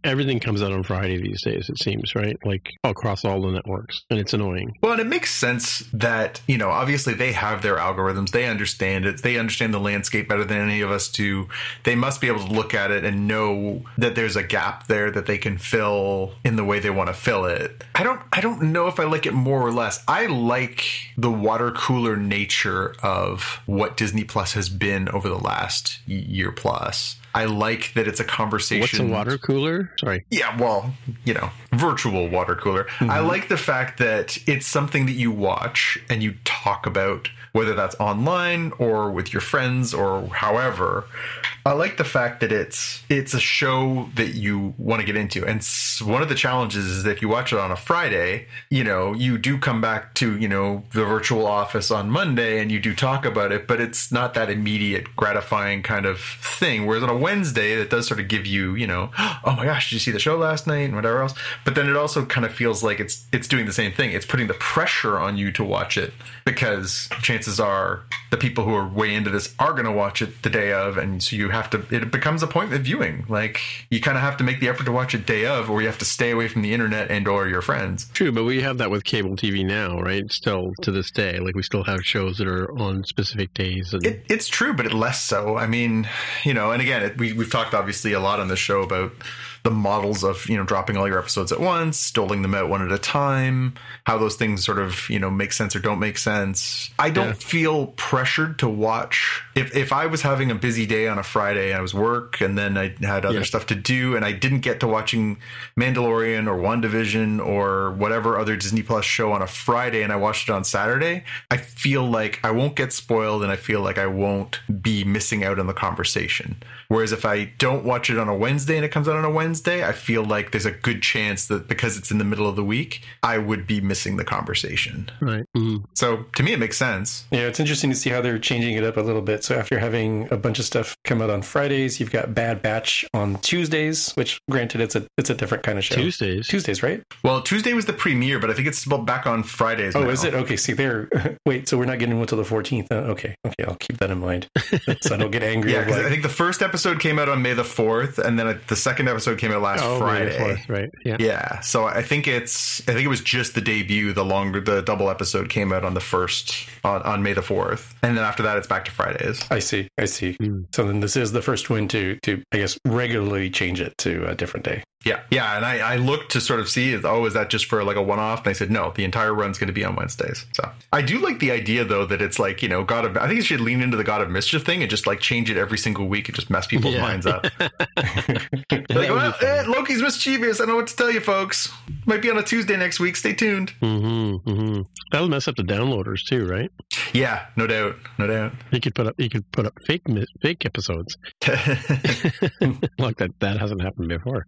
everything comes out on Friday these days. It seems, right? Like across all the networks, and it's annoying. Well, and it makes sense that, obviously they have their algorithms. They understand it. They understand the landscape better than any of us do. They must be able to look at it and know that there's a gap there that they can fill in the way they want to fill it. I don't know if I like it more or less. I like the water cooler nature of what Disney Plus has been over the last year plus. I like that it's a conversation. What's a water cooler? Sorry. Yeah, well, virtual water cooler. Mm-hmm. I like the fact that it's something that you watch and you talk about, whether that's online or with your friends or however. I like the fact that it's a show that you want to get into. And one of the challenges is that if you watch it on a Friday, you do come back to, the virtual office on Monday and you do talk about it, but it's not that immediate gratifying kind of thing. Whereas on a Wednesday, it does sort of give you, oh my gosh, did you see the show last night and whatever else? But then it also kind of feels like it's doing the same thing. It's putting the pressure on you to watch it, because chances are the people who are way into this are going to watch it the day of. And so it becomes appointment viewing. Like, you kind of have to make the effort to watch it day of, or you have to stay away from the internet and or your friends. True, but we have that with cable TV now, right? Still to this day, like we still have shows that are on specific days. And it's true, but less so. I mean, and again, we've talked obviously a lot on this show about the models of, dropping all your episodes at once, doling them out one at a time, how those things sort of, make sense or don't make sense. I don't feel pressured to watch. If I was having a busy day on a Friday, I was work, and then I had other stuff to do, and I didn't get to watching Mandalorian or WandaVision or whatever other Disney Plus show on a Friday, and I watched it on Saturday, I feel like I won't get spoiled, and I feel like I won't be missing out on the conversation. Whereas if I don't watch it on a Wednesday and it comes out on a Wednesday, I feel like there's a good chance that because it's in the middle of the week, I would be missing the conversation. Right. Mm-hmm. So to me, it makes sense. Yeah, it's interesting to see how they're changing it up a little bit. So after having a bunch of stuff come out on Fridays, you've got Bad Batch on Tuesdays, which granted, it's a different kind of show. Tuesdays, right? Well, Tuesday was the premiere, but I think it's still back on Fridays now. Oh, is it? Okay, see there. Wait, so we're not getting one until the 14th. Okay, I'll keep that in mind. So I don't get angry. Yeah, because I think the first episode came out on May the 4th, and then the second episode came out last Friday. May the 4th, right? Yeah. Yeah. So I think it was just the debut. The double episode came out on the 1st on May the 4th, and then after that it's back to Fridays. I see. So then this is the first one to I guess regularly change it to a different day. Yeah, and I looked to sort of see, is that just for like a one-off? And they said, no, the entire run's going to be on Wednesdays. So I do like the idea, though, that it's like, I think you should lean into the God of Mischief thing and just like change it every single week and just mess people's minds up. Loki's mischievous. I know what to tell you, folks. Might be on a Tuesday next week. Stay tuned. That'll mess up the downloaders too, right? Yeah, no doubt. You could put up fake episodes. Like that hasn't happened before.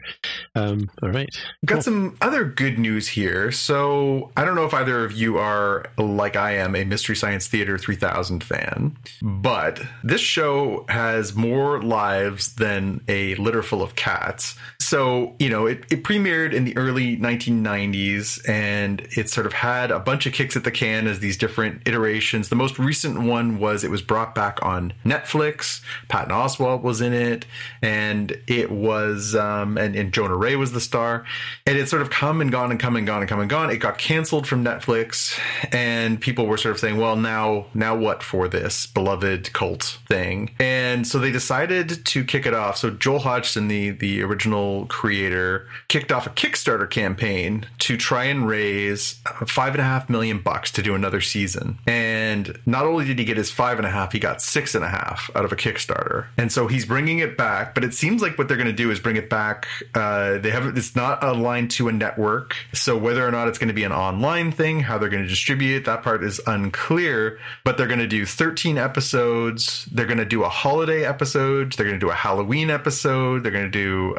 All right. Got some other good news here. So I don't know if either of you are, like I am, a Mystery Science Theater 3000 fan, but this show has more lives than a litter full of cats. So, it premiered in the early 1990s, and it sort of had a bunch of kicks at the can as these different iterations. The most recent one was it was brought back on Netflix. Patton Oswalt was in it, and it was, and Jonah Ray was the star, and it sort of come and gone and come and gone and come and gone. It got canceled from Netflix, and people were sort of saying, well, now what for this beloved cult thing? And so they decided to kick it off. So Joel Hodgson, the original creator, kicked off a Kickstarter campaign to try and raise $5.5 million to do another season. And not only did he get his 5.5, he got 6.5 out of a Kickstarter. And so he's bringing it back, but it seems like what they're going to do is bring it back. It's not aligned to a network. So whether or not it's going to be an online thing, how they're going to distribute it, that part is unclear. But they're going to do 13 episodes. They're going to do a holiday episode. They're going to do a Halloween episode. They're going to do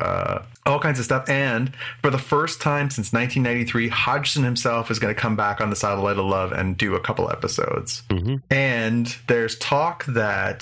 all kinds of stuff. And for the first time since 1993, Hodgson himself is going to come back on the Satellite of Love and do a couple episodes. And there's talk that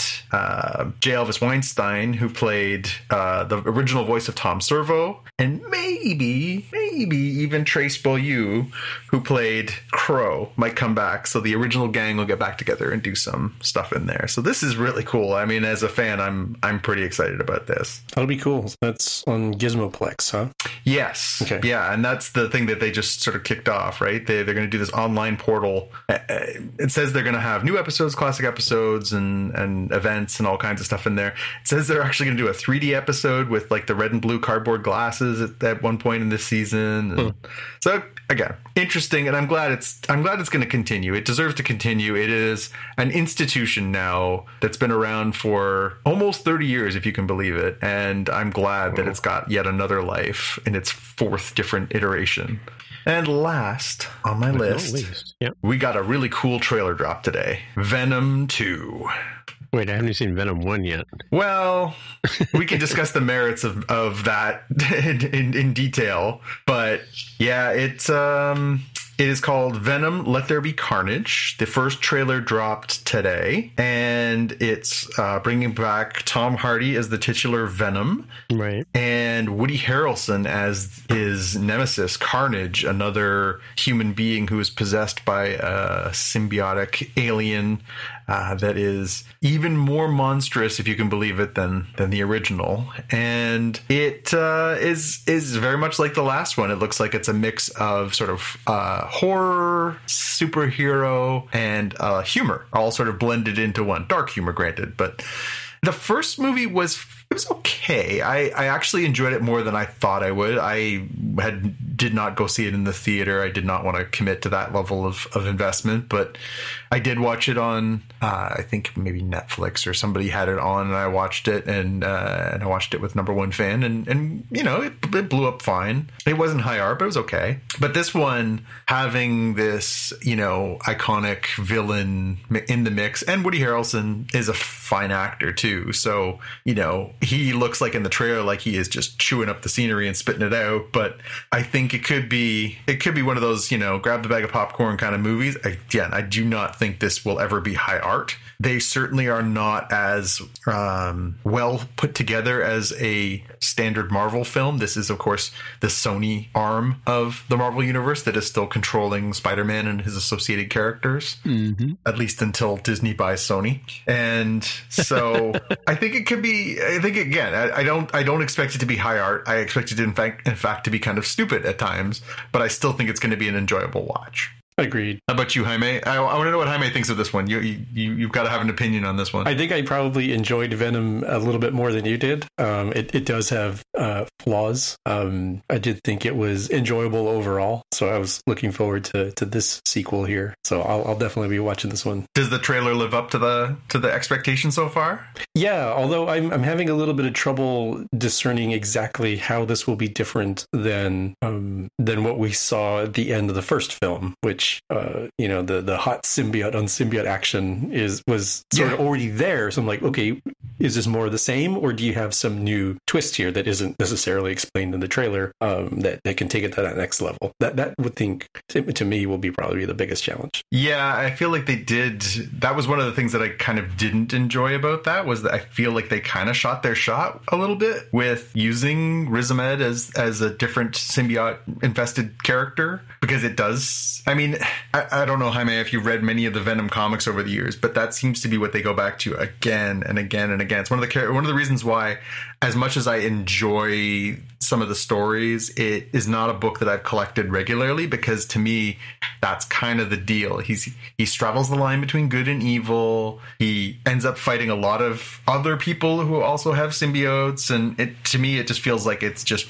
J. Elvis Weinstein, who played the original voice of Tom Servo, and maybe even Trace Beaulieu, who played Crow, might come back. So the original gang will get back together and do some stuff in there. So this is really cool. I mean, as a fan, I'm pretty excited about this. That'll be cool. That's on Gizmoplex, huh? Yes. Okay. Yeah, and that's the thing that they just sort of kicked off, right? They're going to do this online portal. It says they're going to have new episodes, classic episodes, and events and all kinds of stuff in there. It says they're actually going to do a 3D episode with like the red and blue cardboard glasses at one point in this season. And so again, interesting, and I'm glad it's going to continue. It deserves to continue. It is an institution now that's been around for almost 30 years, if you can believe it, and I'm glad that it's got yet another life in its fourth different iteration. And last on my list, we got a really cool trailer drop today. Venom 2. Wait, I haven't seen Venom 1 yet. Well, we can discuss the merits of that in detail. But yeah, it is called Venom, Let There Be Carnage. The first trailer dropped today, and it's bringing back Tom Hardy as the titular Venom. Right. And Woody Harrelson as his nemesis, Carnage, another human being who is possessed by a symbiotic alien that is even more monstrous, if you can believe it, than the original. And it is very much like the last one. It looks like it's a mix of sort of horror, superhero, and humor, all sort of blended into one. Dark humor, granted, but the first movie was okay. I actually enjoyed it more than I thought I would. I did not go see it in the theater. I did not want to commit to that level of investment, but I did watch it on, I think maybe Netflix or somebody had it on, and I watched it, and I watched it with Number One Fan, and it blew up fine. It wasn't high art, but it was okay. But this one, having this, iconic villain in the mix, and Woody Harrelson is a fine actor too. So, he looks like in the trailer like he is just chewing up the scenery and spitting it out, but I think it could be one of those, grab the bag of popcorn kind of movies. Again, I do not think this will ever be high art, They certainly are not as well put together as a standard Marvel film. This is, of course, the Sony arm of the Marvel Universe that is still controlling Spider-Man and his associated characters, at least until Disney buys Sony. And so I think it could be, I think, again, I don't expect it to be high art. I expect it to, in fact, to be kind of stupid at times, but I still think it's going to be an enjoyable watch. Agreed. How about you, Jaime? I want to know what Jaime thinks of this one. You've got to have an opinion on this one. I think I probably enjoyed Venom a little bit more than you did. It does have flaws. I did think it was enjoyable overall, so I was looking forward to this sequel here. So I'll definitely be watching this one. Does the trailer live up to the expectation so far? Yeah, although I'm having a little bit of trouble discerning exactly how this will be different than what we saw at the end of the first film, which the hot symbiote on symbiote action was sort of already there. So I'm like, okay, is this more of the same, or do you have some new twist here that isn't necessarily explained in the trailer that can take it to that next level? That would think to me will be probably the biggest challenge. Yeah, I feel like they did. That was one of the things that I kind of didn't enjoy about that, was that I feel like they kind of shot their shot a little bit with using Riz Ahmed as a different symbiote infested character, because it does. I mean, I don't know, Jaime, if you've read many of the Venom comics over the years, but that seems to be what they go back to again and again and again. It's one of the reasons why, as much as I enjoy some of the stories, it is not a book that I've collected regularly, because to me, that's kind of the deal. He straddles the line between good and evil. He ends up fighting a lot of other people who also have symbiotes, and to me, it just feels like it's just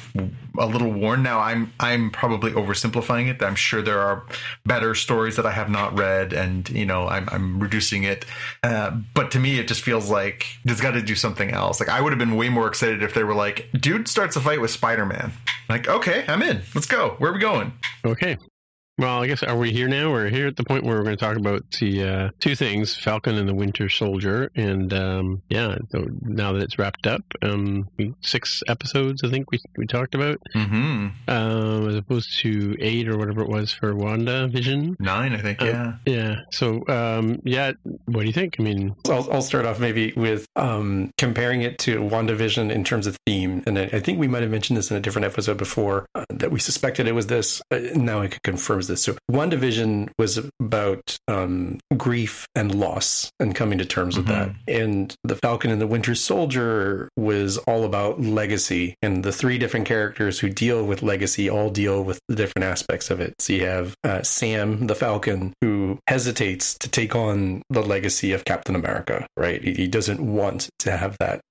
a little worn. Now, I'm probably oversimplifying it. I'm sure there are better stories that I have not read, and I'm reducing it. But to me, it just feels like there's got to do something else. Like, I would have been way more excited if they were like, dude starts a fight with Spider-Man. Like, okay, I'm in. Let's go. Where are we going? Okay. Well, I guess, are we here now? We're here at the point where we're going to talk about the two things, Falcon and the Winter Soldier. And now that it's wrapped up, 6 episodes, I think we talked about, as opposed to 8 or whatever it was for WandaVision. 9, I think, yeah. Yeah. So, what do you think? I mean, I'll start off maybe with comparing it to WandaVision in terms of theme. And I think we might have mentioned this in a different episode before, that we suspected it was this. Now I can confirm this. So WandaVision was about grief and loss and coming to terms with that. And the Falcon and the Winter Soldier was all about legacy. And the 3 different characters who deal with legacy all deal with the different aspects of it. So you have Sam, the Falcon, who hesitates to take on the legacy of Captain America, right? He doesn't want to have that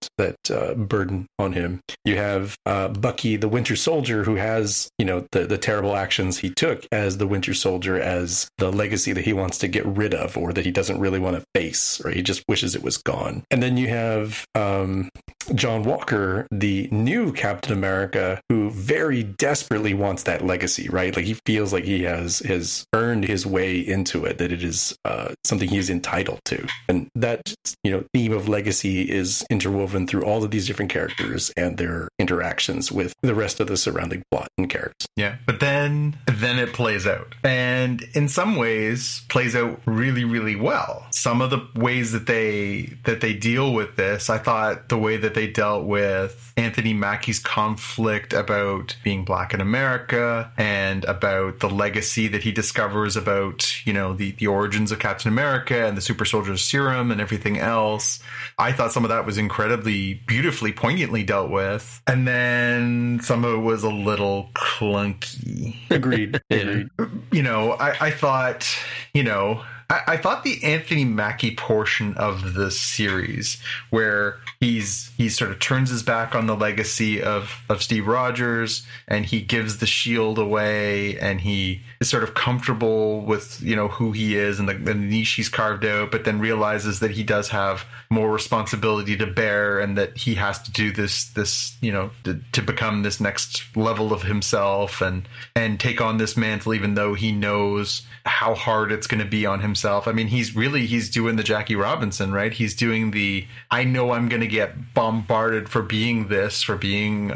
burden on him. You have Bucky, the Winter Soldier, who has, the terrible actions he took as the Winter Soldier as the legacy that he wants to get rid of, or that he doesn't really want to face, right? He just wishes it was gone. And then you have John Walker, the new Captain America, who very desperately wants that legacy, right? Like, he feels like he has earned his way into it, that it is something he's entitled to. And that, theme of legacy is interwoven through all of these different characters and their interactions with the rest of the surrounding plot and characters. Yeah, but then it plays out. And in some ways plays out really, really well. Some of the ways that they deal with this, I thought the way that they dealt with Anthony Mackie's conflict about being Black in America and about the legacy that he discovers about, the origins of Captain America and the super soldier serum and everything else. I thought some of that was incredibly beautifully, poignantly dealt with. And then some of it was a little clunky. Agreed. I thought, I thought the Anthony Mackie portion of the series, where he sort of turns his back on the legacy of Steve Rogers, and he gives the shield away, and he is sort of comfortable with, who he is and the niche he's carved out, but then realizes that he does have more responsibility to bear, and that he has to do this to become this next level of himself and take on this mantle, even though he knows how hard it's going to be on himself himself. I mean, he's doing the Jackie Robinson, right? He's doing the, I know I'm going to get bombarded for being this, for being,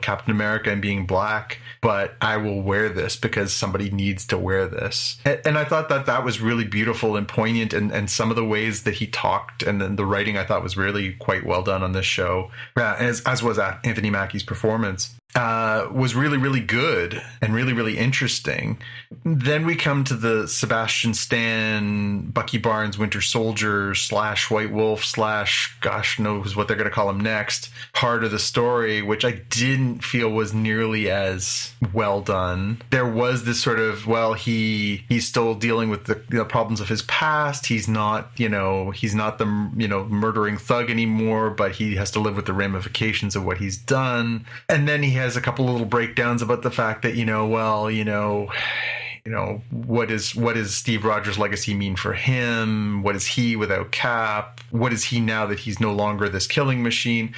Captain America and being black, but I will wear this because somebody needs to wear this. And I thought that was really beautiful and poignant, and some of the ways that he talked and then the writing I thought was really quite well done on this show, as was Anthony Mackie's performance. Was really, really good and really, really interesting. Then we come to the Sebastian Stan, Bucky Barnes, Winter Soldier / White Wolf / gosh knows what they're going to call him next, part of the story, which I didn't feel was nearly as well done. There was this sort of, well, he's still dealing with the problems of his past. He's not the murdering thug anymore, but he has to live with the ramifications of what he's done. And then he has a couple little breakdowns about the fact that, what does Steve Rogers' legacy mean for him? What is he without Cap? What is he now that he's no longer this killing machine?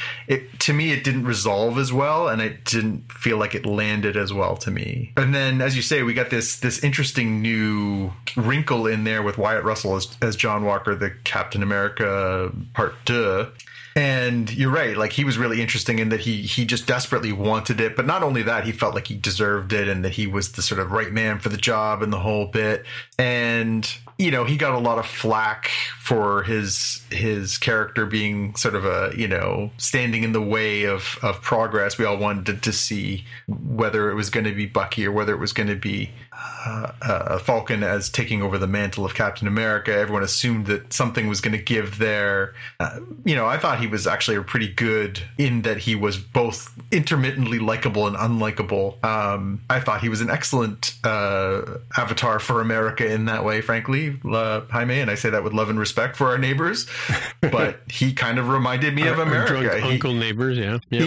To me, it didn't resolve as well, and it didn't feel like it landed as well to me. And then, as you say, we got this interesting new wrinkle in there with Wyatt Russell as John Walker, the Captain America Part 2. And you're right, like, he was really interesting in that he just desperately wanted it. But not only that, he felt like he deserved it and that he was the sort of right man for the job and the whole bit. And, he got a lot of flack for his character being sort of standing in the way of progress. We all wanted to see whether it was going to be Bucky or whether it was going to be Falcon as taking over the mantle of Captain America. Everyone assumed that something was going to give there. I thought he was actually pretty good in that he was both intermittently likable and unlikable. I thought he was an excellent avatar for America in that way, frankly, Jaime, and I say that with love and respect for our neighbors, but he kind of reminded me of America. Uncle neighbors, yeah. Yep.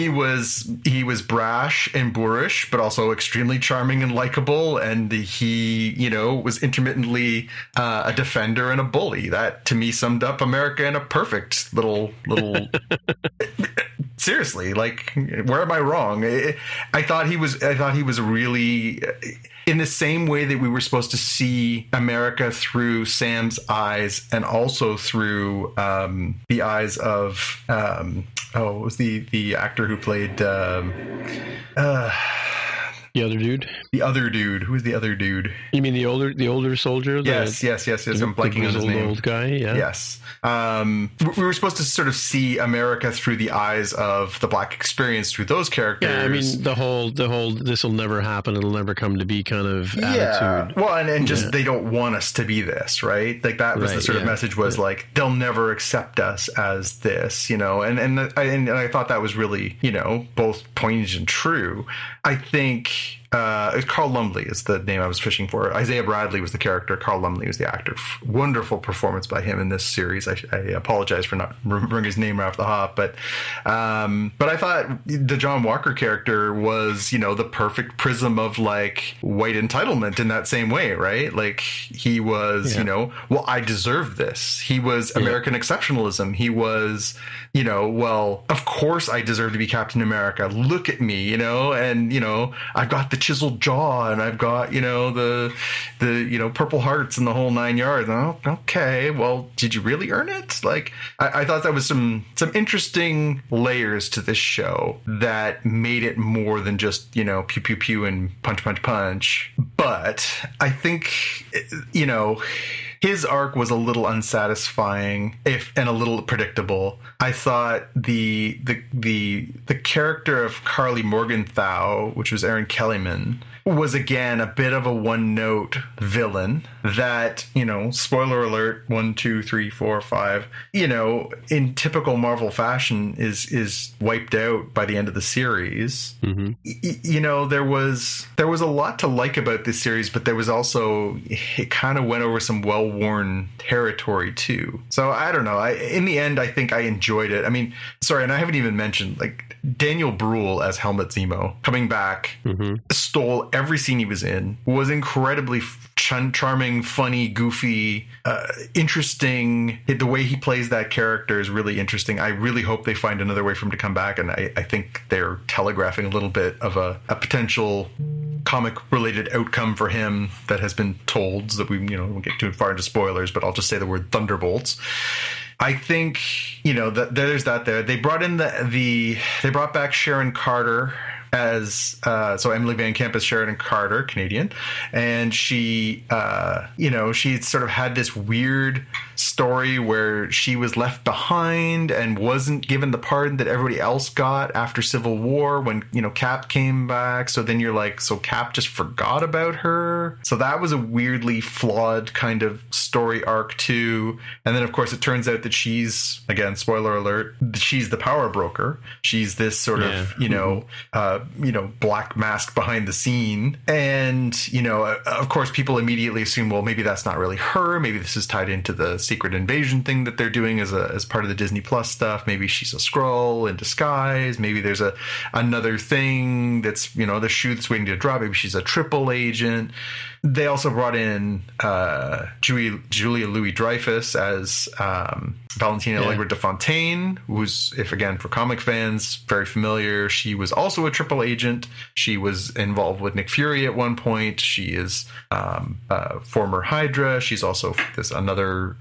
He was brash and boorish, but also extremely charming and likable, and he was intermittently a defender and a bully. That to me summed up America in a perfect little seriously, like, where am I wrong? I thought he was really, in the same way that we were supposed to see America through Sam's eyes and also through the eyes of it was the actor who played the other dude? The other dude. Who is the other dude? You mean the older soldier? Yes. I'm blanking on his name. Old guy, yeah. Yes. We were supposed to sort of see America through the eyes of the Black experience through those characters. Yeah, I mean, the whole this will never happen, it'll never come to be kind of attitude. Well, and just they don't want us to be this, right? Like, that was the sort of message was like, they'll never accept us as this, and I thought that was really, both poignant and true. I think Carl Lumbly is the name I was fishing for. Isaiah Bradley was the character. Carl Lumbly was the actor. Wonderful performance by him in this series. I apologize for not remembering his name right off the hop, but I thought the John Walker character was, the perfect prism of like white entitlement in that same way, right? Like, he was, well, I deserve this. He was American exceptionalism. He was, well, of course I deserve to be Captain America. Look at me, and I've got the chiseled jaw and I've got, the Purple Hearts and the whole 9 yards. Oh, okay. Well, did you really earn it? Like, I thought that was some interesting layers to this show that made it more than just, pew, pew, pew and punch, punch, punch. But I think, his arc was a little unsatisfying and a little predictable. I thought the character of Carly Morgenthau, which was Erin Kellyman, was again a bit of a one-note villain that, spoiler alert, 1, 2, 3, 4, 5, in typical Marvel fashion is wiped out by the end of the series. Mm-hmm. There was a lot to like about this series, but there was also, it kind of went over some well-worn territory too. So I don't know. In the end, I think I enjoyed it. I mean, sorry, and I haven't even mentioned, like, Daniel Bruhl as Helmut Zemo coming back, stole every scene he was in, was incredibly charming, funny, goofy, interesting. The way he plays that character is really interesting. I really hope they find another way for him to come back, and I think they're telegraphing a little bit of a potential comic-related outcome for him that has been told, so that we won't get too far into spoilers, but I'll just say the word Thunderbolts. I think, that there's that there. They brought in they brought back Sharon Carter as so Emily Van Camp as Sharon Carter, Canadian, and she she sort of had this weird story where she was left behind and wasn't given the pardon that everybody else got after Civil War when Cap came back. So then you're like, so Cap just forgot about her. So that was a weirdly flawed kind of story arc too. And then of course it turns out that she's, again, spoiler alert, she's the power broker. She's this sort of black mask behind the scene. And of course people immediately assume, well, maybe that's not really her. Maybe this is tied into the Secret Invasion thing that they're doing as part of the Disney Plus stuff. Maybe she's a Skrull in disguise. Maybe there's another thing that's the shoe that's waiting to drop. Maybe she's a triple agent. They also brought in Julia Louis-Dreyfus as Valentina Allegra de Fontaine, who's, if again for comic fans, very familiar. She was also a triple agent. She was involved with Nick Fury at one point. She is former Hydra. She's also this another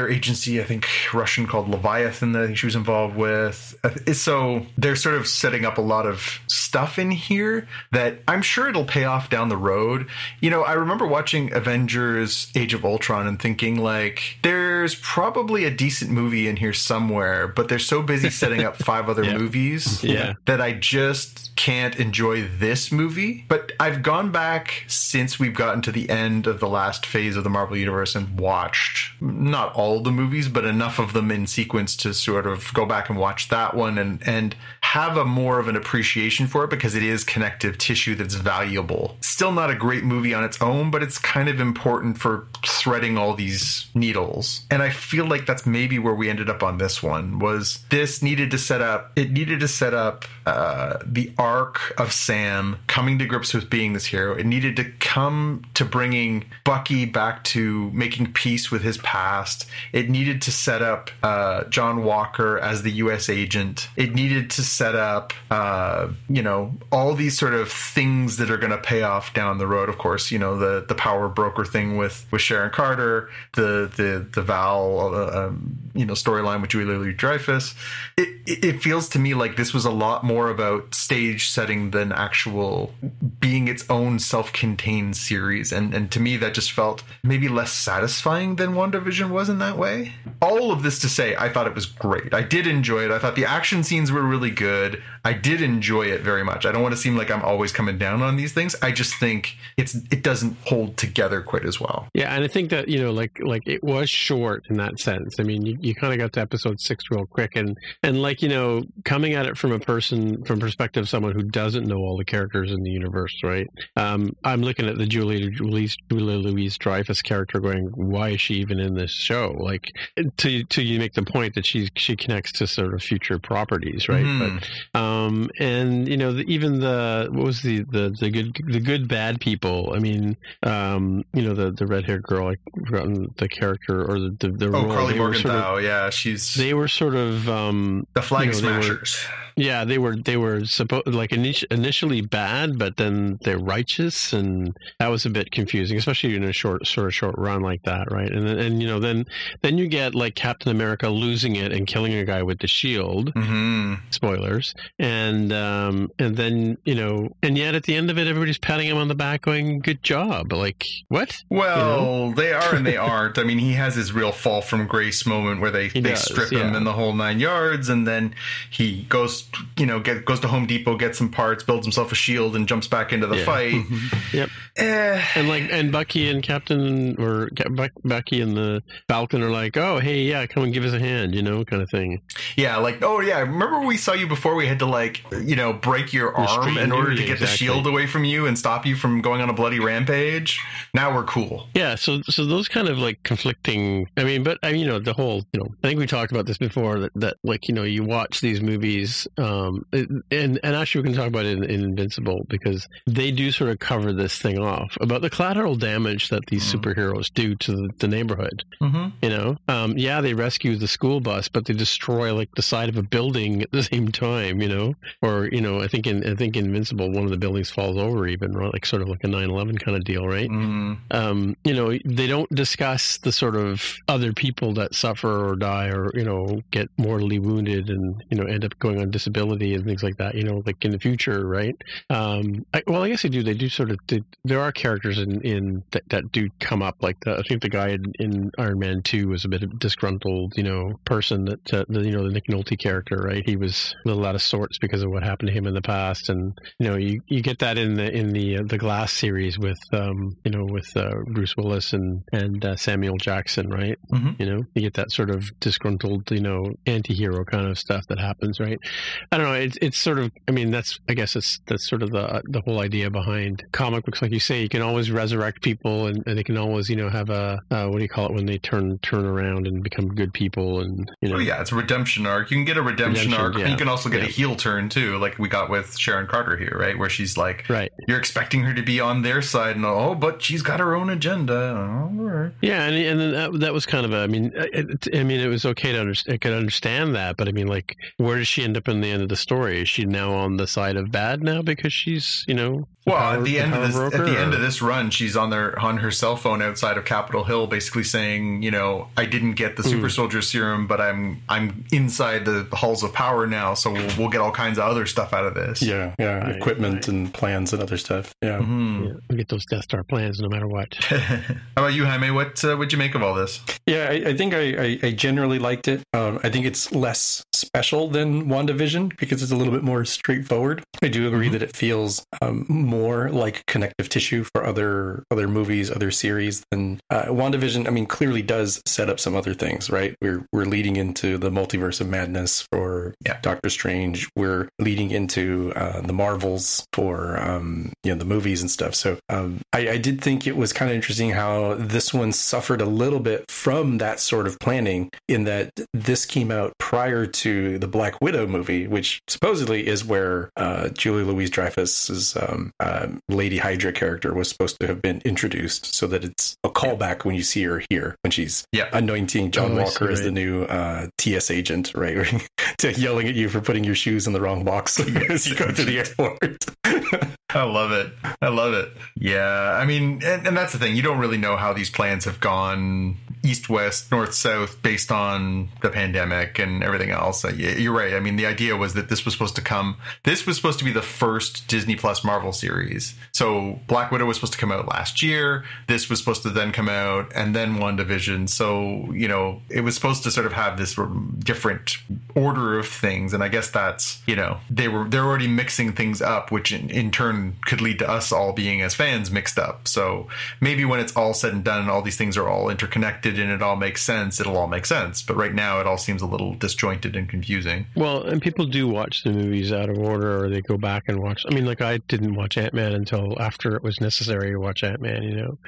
agency, I think Russian, called Leviathan, that I think she was involved with. So they're sort of setting up a lot of stuff in here that I'm sure it'll pay off down the road. I remember watching Avengers Age of Ultron and thinking, like, there's probably a decent movie in here somewhere, but they're so busy setting up 5 other movies that I just can't enjoy this movie. But I've gone back since we've gotten to the end of the last phase of the Marvel Universe and watched not all the movies, but enough of them in sequence to sort of go back and watch that one and have a more of an appreciation for it, because it is connective tissue that's valuable. Still not a great movie on its own, but it's kind of important for threading all these needles. And I feel like that's maybe where we ended up on this one. Was this needed to set up the arc of Sam coming to grips with being this hero. It needed to come to bringing Bucky back to making peace with his past. It needed to set up John Walker as the U.S. agent. It needed to set up all these sort of things that are going to pay off down the road. Of course, the power broker thing with Sharon Carter, the Val storyline with Julia Louis-Dreyfus. It feels to me like this was a lot more about stage setting than actual being its own self-contained series, and to me that just felt maybe less satisfying than WandaVision was in that way. All of this to say, I thought it was great. I did enjoy it. I thought the action scenes were really good. I did enjoy it very much. I don't want to seem like I'm always coming down on these things. I just think it doesn't hold together quite as well. Yeah, and I think that like it was short in that sense. I mean, you kind of got to episode 6 real quick, and coming at it from perspective of someone who doesn't know all the characters in the universe, right? I'm looking at the Julia Louis-Dreyfus character, going, why is she even in this show? Like, to you make the point that she connects to sort of future properties, right? But and even what was the good bad people? I mean, the red haired girl, I've forgotten the characture or the role. Carly Morgenthau, they were sort of the Flag Smashers. They were supposed initially bad, but then they're righteous, and that was a bit confusing, especially in a short run like that, right? And then you get like Captain America losing it and killing a guy with the shield. Spoilers. And then and yet at the end of it, everybody's patting him on the back, going, "Good job!" Like, what? Well, they are and they aren't. I mean, he has his real fall from grace moment where they strip him in the whole 9 yards, and then he goes to Home Depot, gets some parts, builds himself a shield, and jumps back into the fight. Yep. And Bucky and Bucky and the Falcon are like, oh, hey, yeah, come and give us a hand, kind of thing. Yeah, like, oh yeah, remember we saw you before? We had to break your arm in order to get the shield away from you and stop you from going on a bloody rampage. Now we're cool. Yeah, so those kind of like conflicting. I mean, the whole, I think we talked about this before, that you watch these movies and actually we can talk about it in Invincible, because they do sort of cover this thing off about the collateral damage that these superheroes do to the neighborhood. You know, they rescue the school bus, but they destroy like the side of a building at the same time. You know, or you know, I think Invincible, one of the buildings falls over, even, right? Like sort of like a 9/11 kind of deal, right? You know, they don't discuss the sort of other people that suffer or die or, you know, get mortally wounded and, you know, end up going on disability and things like that, you know, like in the future, right? I guess they do. They do sort of. There are characters in that do come up. Like I think the guy in Iron Man 2 was a bit of a disgruntled, you know, person that the Nick Nolte character, right? He was a little out of sorts because of what happened to him in the past, and you know, you get that in the Glass series with Bruce Willis and Samuel Jackson, right? You know, you get that sort of disgruntled, you know, anti-hero kind of stuff that happens, right? I don't know. It's sort of, I mean, that's sort of the whole idea behind comic books. Like you say, you can always resurrect people, and they can always, you know, have a what do you call it when they turn around and become good people, and you know. Oh yeah, it's a redemption arc. You can get a redemption arc. Yeah. You can also get a heel turn too, like we got with Sharon Carter here, right? Where she's like, you're expecting her to be on their side, and but she's got her own agenda. Yeah, and then that was kind of I mean, it was okay to understand. I could understand that, but I mean, like, where does she end up in the end of the story? Is she now on the side of bad now because she's, you know? At the end of this run, she's on her cell phone outside of Capitol Hill, basically saying, you know, I didn't get the super soldier serum, but I'm inside the halls of power now, so we'll get all kinds of other stuff out of this. Yeah, equipment and plans and other stuff. Yeah, we get those Death Star plans no matter what. How about you, Jaime? What'd you make of all this? Yeah, I think I generally liked it. I think it's less special than WandaVision because it's a little bit more straightforward. I do agree that it feels more like connective tissue for other movies, other series than WandaVision. I mean, clearly does set up some other things, right? We're leading into the multiverse of madness for Doctor Strange. We're leading into the Marvels for the movies and stuff. So I did think it was kind of interesting how this one suffered a little bit from that sort of planning, in that this came out prior to the Black Widow movie, which supposedly is where Julia Louis-Dreyfus's Lady Hydra character was supposed to have been introduced, so that it's a callback when you see her here, when she's anointing John Walker as the new TS agent, right? To yelling at you for putting your shoes in the wrong box as you go to the airport. I love it. Yeah, I mean, and that's the thing. You don't really know how these plans have gone east, west, north, south, based on the pandemic and everything else. You're right. I mean, the idea was that this was supposed to be the first Disney Plus Marvel series. So Black Widow was supposed to come out last year. This was supposed to then come out, and then WandaVision. So, you know, it was supposed to sort of have this different order of things. And I guess that's, you know, they're already mixing things up, which in turn could lead to us all being, as fans, mixed up. So maybe when it's all said and done and all these things are all interconnected and it all makes sense, it'll all make sense. But right now it all seems a little disjointed and confusing. Well, and people do watch the movies out of order, or they go back and watch. I mean, like, I didn't watch Ant-Man until after it was necessary to watch Ant-Man, you know.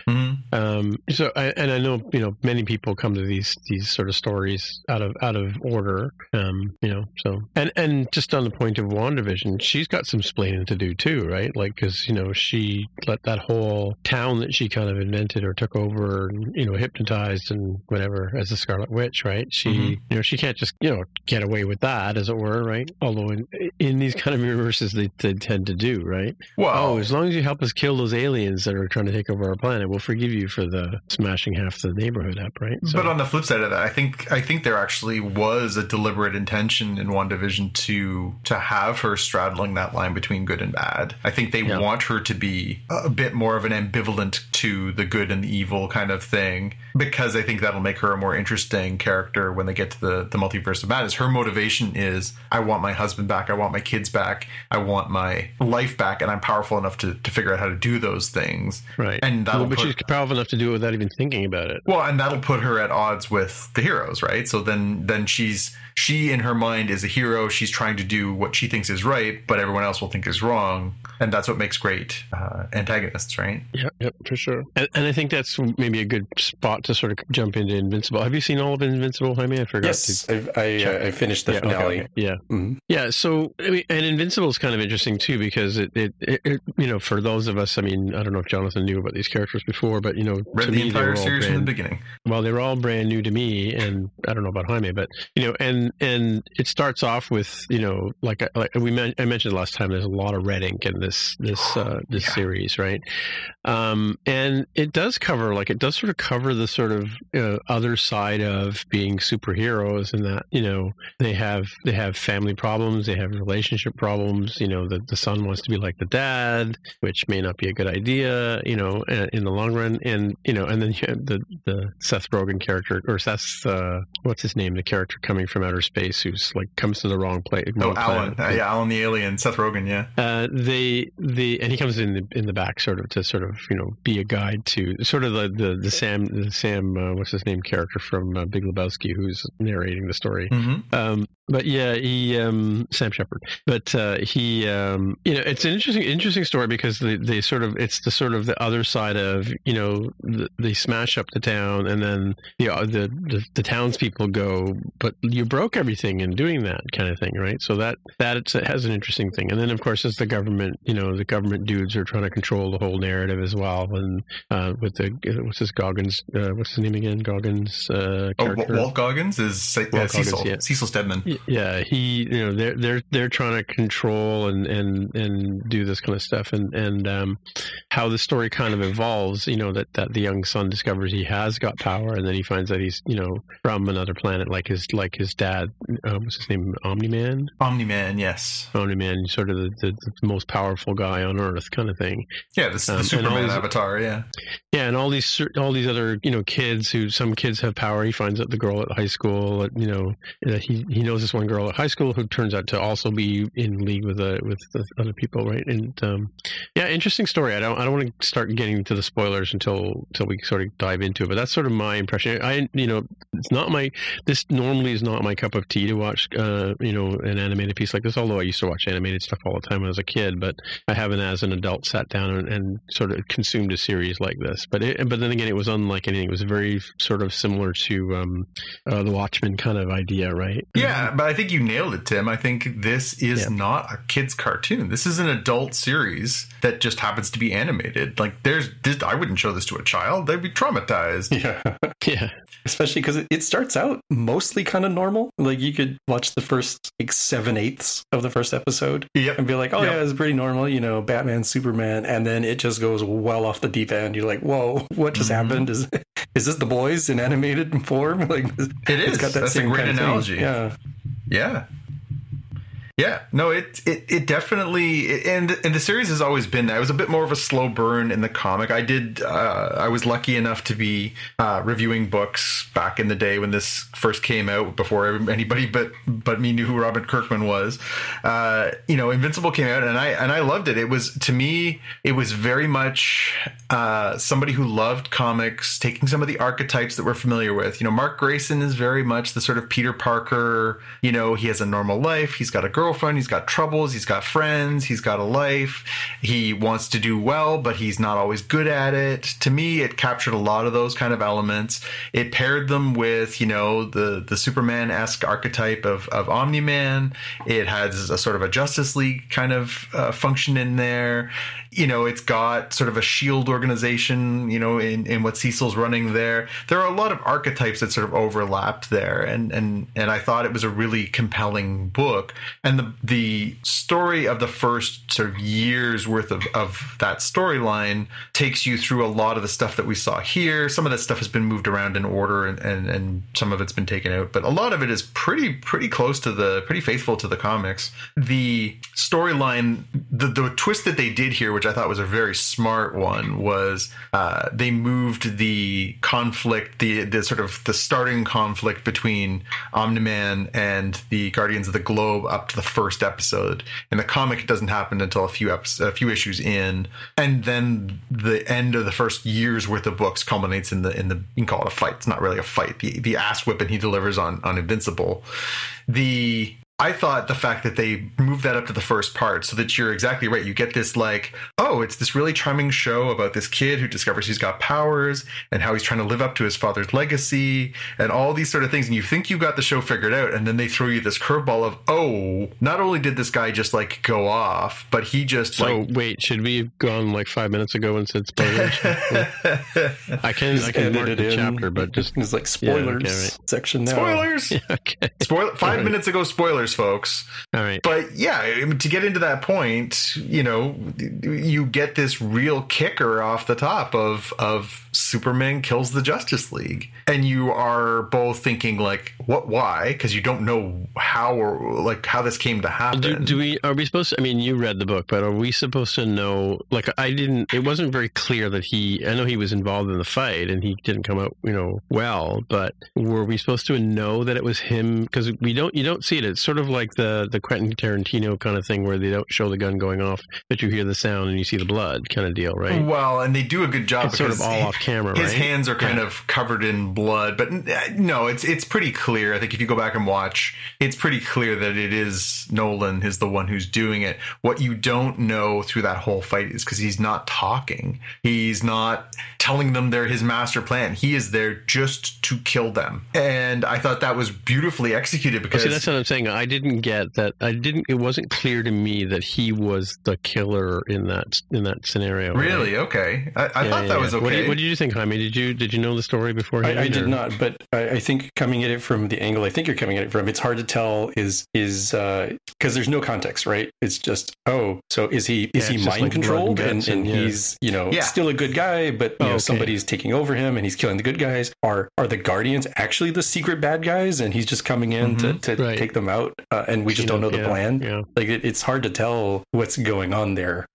So I know, you know, many people come to these sort of stories out of order, you know. So and just on the point of WandaVision, she's got some splaining to do too, right? Like, because, you know, she let that whole town that she kind of invented or took over, and, you know, hypnotized and whatever as the Scarlet Witch, right? She, you know, she can't just, you know, get away with that, as it were, right? Although in these kind of universes, they tend to do, right? Well, as long as you help us kill those aliens that are trying to take over our planet, we'll forgive you for the smashing half the neighborhood up, right? So, but on the flip side of that, I think there actually was a deliberate intention in WandaVision to have her straddling that line between good and bad. I think they want her to be a bit more of an ambivalent to the good and the evil kind of thing, because I think that'll make her a more interesting character when they get to the multiverse of madness. Her motivation is, I want my husband back, I want my kids back, I want my life back, and I'm powerful enough to figure out how to do those things. Right. And but she's powerful enough to do it without even thinking about it. Well, and that'll put her at odds with the heroes, right? So then she in her mind is a hero. She's trying to do what she thinks is right, but everyone else will think is wrong. And that's what makes great antagonists, right? Yep, for sure. And I think that's maybe a good spot to sort of jump into Invincible. Have you seen all of Invincible, Jaime? I forgot. Yes, I finished the finale. Okay. Yeah. Mm-hmm. Yeah, so, I mean, and Invincible is kind of interesting, too, because it for those of us, I mean, I don't know if Jonathan knew about these characters before, but, read the entire series from the beginning. Well, they were all brand new to me, and I don't know about Jaime, but, and it starts off with, I mentioned last time, there's a lot of red ink in this series, right? And it does cover, sort of cover the sort of other side of being superheroes, and that, they have family problems, they have relationship problems, the son wants to be like the dad, which may not be a good idea, in the long run, and then you have the Seth Rogen character, or Seth's, what's his name, the character coming from outer space who's comes to the wrong place. Alan. Alan the alien, Seth Rogen, yeah. And he comes in the back to be a guide to sort of the Sam what's his name character from Big Lebowski, who's narrating the story. Mm-hmm. But yeah, he Sam Shepard. But he it's an interesting story because they sort of, it's the sort of the other side of, they smash up the town, and then the townspeople go, but you broke everything in doing that kind of thing, right? So that it has an interesting thing. And then of course it's the government, the government dudes are trying to control the whole narrative as well. And with what's his name again? Goggins character. Walt Goggins is Cecil. Goggins, yeah. Cecil Stedman. Yeah, he, they're trying to control and do this kind of stuff, and how the story kind of evolves. That the young son discovers he has got power, and then he finds that he's from another planet, like his dad. What's his name? Omni-Man. Omni-Man, yes. Omni-Man, sort of the most powerful guy on Earth, kind of thing. Yeah, the Superman avatar. Yeah. Yeah, and all these other kids some kids have power. He finds out the girl at high school. He knows this one girl at high school who turns out to also be in league with the other people, right? And interesting story. I don't want to start getting to the spoilers until we sort of dive into it, but that's sort of my impression. This normally is not my cup of tea to watch an animated piece like this, although I used to watch animated stuff all the time when I was a kid, but I haven't as an adult sat down and sort of consumed a series like this. But then again, it was unlike anything. It was very sort of similar to the Watchmen kind of idea, right? Yeah, but I think you nailed it, Tim. I think this is not a kid's cartoon. This is an adult series that just happens to be animated. I wouldn't show this to a child. They'd be traumatized. Yeah. Especially because it starts out mostly kind of normal. You could watch the first 7/8 of the first episode and be like, yeah, it's pretty normal, Batman, Superman, and then it just goes well off the deep end. You're like, whoa, what just happened? Is this The Boys in animated form? It is. It's got that That's same a great analogy. Yeah. Yeah, no, it definitely, and the series has always been that. It was a bit more of a slow burn in the comic. I was lucky enough to be reviewing books back in the day when this first came out, before anybody but me knew who Robert Kirkman was. Invincible came out, and I loved it. It was, to me, it was very much somebody who loved comics, taking some of the archetypes that we're familiar with. Mark Grayson is very much the sort of Peter Parker. He has a normal life. He's got a girlfriend, he's got troubles, he's got friends, he's got a life, he wants to do well, but he's not always good at it. To me, it captured a lot of those kind of elements. It paired them with, the Superman-esque archetype of Omni-Man. It has a sort of a Justice League kind of function in there. It's got sort of a shield organization, in what Cecil's running there. There are a lot of archetypes that sort of overlapped there, and I thought it was a really compelling book. And the story of the first sort of year's worth of that storyline takes you through a lot of the stuff that we saw here. Some of that stuff has been moved around in order, and some of it's been taken out, but a lot of it is pretty close to pretty faithful to the comics. The storyline, the twist that they did here, which which I thought was a very smart one, was they moved the conflict, the sort of the starting conflict between Omni-Man and the Guardians of the Globe up to the first episode. In the comic, it doesn't happen until a few issues in, and then the end of the first year's worth of books culminates in the you can call it a fight. It's not really a fight. The ass whipping he delivers on Invincible. I thought the fact that they moved that up to the first part, so that you're exactly right. You get this like, oh, it's this really charming show about this kid who discovers he's got powers and how he's trying to live up to his father's legacy and all these sort of things. And you think you got the show figured out, and then they throw you this curveball of, oh, not only did this guy just like go off, but he just wait, should we have gone like 5 minutes ago and said spoilers? I can mark the chapter, but just it's like spoilers section now. Spoilers. Yeah, okay. 5 minutes ago, spoilers, folks. All right. But yeah, I mean, to get into that point, you get this real kicker off the top of Superman kills the Justice League, and you are both thinking like, what? Why? Because you don't know how this came to happen. Are we supposed to? I mean, you read the book, but are we supposed to know? Like, I didn't. It wasn't very clear that I know he was involved in the fight, and he didn't come out, well. But were we supposed to know that it was him? Because you don't see it. It's sort of like the Quentin Tarantino kind of thing where they don't show the gun going off, but you hear the sound and you see the blood kind of deal, right? Well, and they do a good job. It's sort of all off camera, his right? hands are kind of covered in blood, but no, it's pretty clear. I think if you go back and watch, it's pretty clear that it is Nolan is the one who's doing it. What you don't know through that whole fight is because he's not talking. He's not telling them they're his master plan. He is there just to kill them. And I thought that was beautifully executed because... See, that's what I'm saying. I didn't get that. It wasn't clear to me that he was the killer in that scenario. Really? Right? Okay. I thought that was okay. What did you think, Jaime? Did you know the story beforehand? I did not, but I think coming at it from the angle I think you're coming at it from, it's hard to tell is because there's no context, right? It's just, so is he mind controlled and he's still a good guy, but somebody's taking over him and he's killing the good guys. Are the Guardians actually the secret bad guys and he's just coming in to take them out, and we just don't know the plan? Yeah. Like it's hard to tell what's going on there.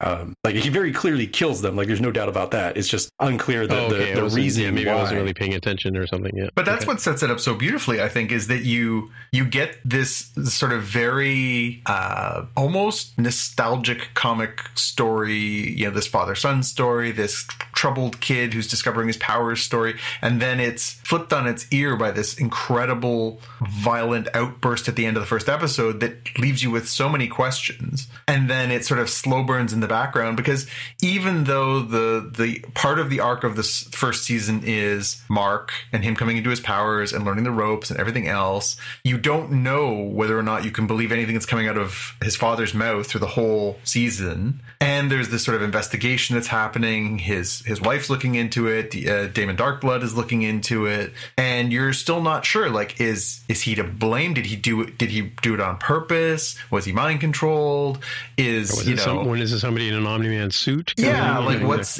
Like he very clearly kills them. Like there's no doubt about that. It's just unclear the reason. Yeah, maybe why. I wasn't really paying attention or something. Yeah. But that's what sets it up so beautifully, I think, is that you get this sort of very almost nostalgic comic story, this father-son story, this troubled kid who's discovering his powers story, and then it's flipped on its ear by this incredible violent outburst at the end of the first episode that leaves you with so many questions. And then it sort of slow burns in the background, because even though the part of the arc of this first season is Mark and him coming into his powers and learning the ropes and everything else, you don't know whether or not you can believe anything that's coming out of his father's mouth through the whole season. And there's this sort of investigation that's happening. His wife's looking into it. Damon Darkblood is looking into it, and you're still not sure. Like, is he to blame? Did he do it on purpose? Was he mind controlled? Was it somebody in an Omni-Man suit? Yeah, was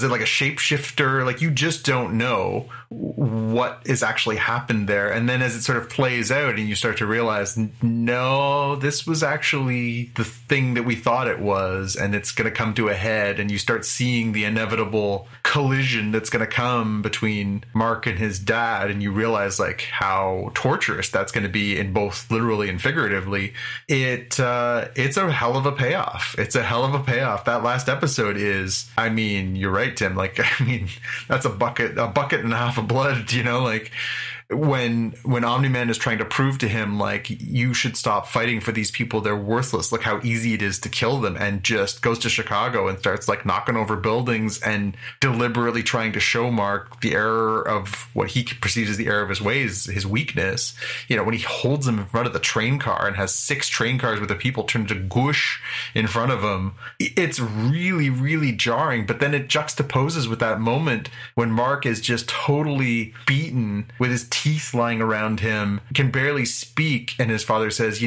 it like a shapeshifter? Like, you just don't know what is actually happened there. And then as it sort of plays out and you start to realize, no, this was actually the thing that we thought it was, and it's going to come to a head, and you start seeing the inevitable collision that's going to come between Mark and his dad, and you realize like how torturous that's going to be in both literally and figuratively. It's a hell of a payoff. It's a hell of a payoff. That last episode is, I mean, you're right, Tim. Like, I mean, that's a bucket and a half of blood, like when Omni-Man is trying to prove to him, like, you should stop fighting for these people, they're worthless, look how easy it is to kill them, and just goes to Chicago and starts like knocking over buildings and deliberately trying to show Mark the error of what he perceives as the error of his ways, his weakness. When he holds him in front of the train car and has 6 train cars with the people turned to goosh in front of him, it's really, really jarring. But then it juxtaposes with that moment when Mark is just totally beaten with his teeth lying around him, can barely speak, and his father says,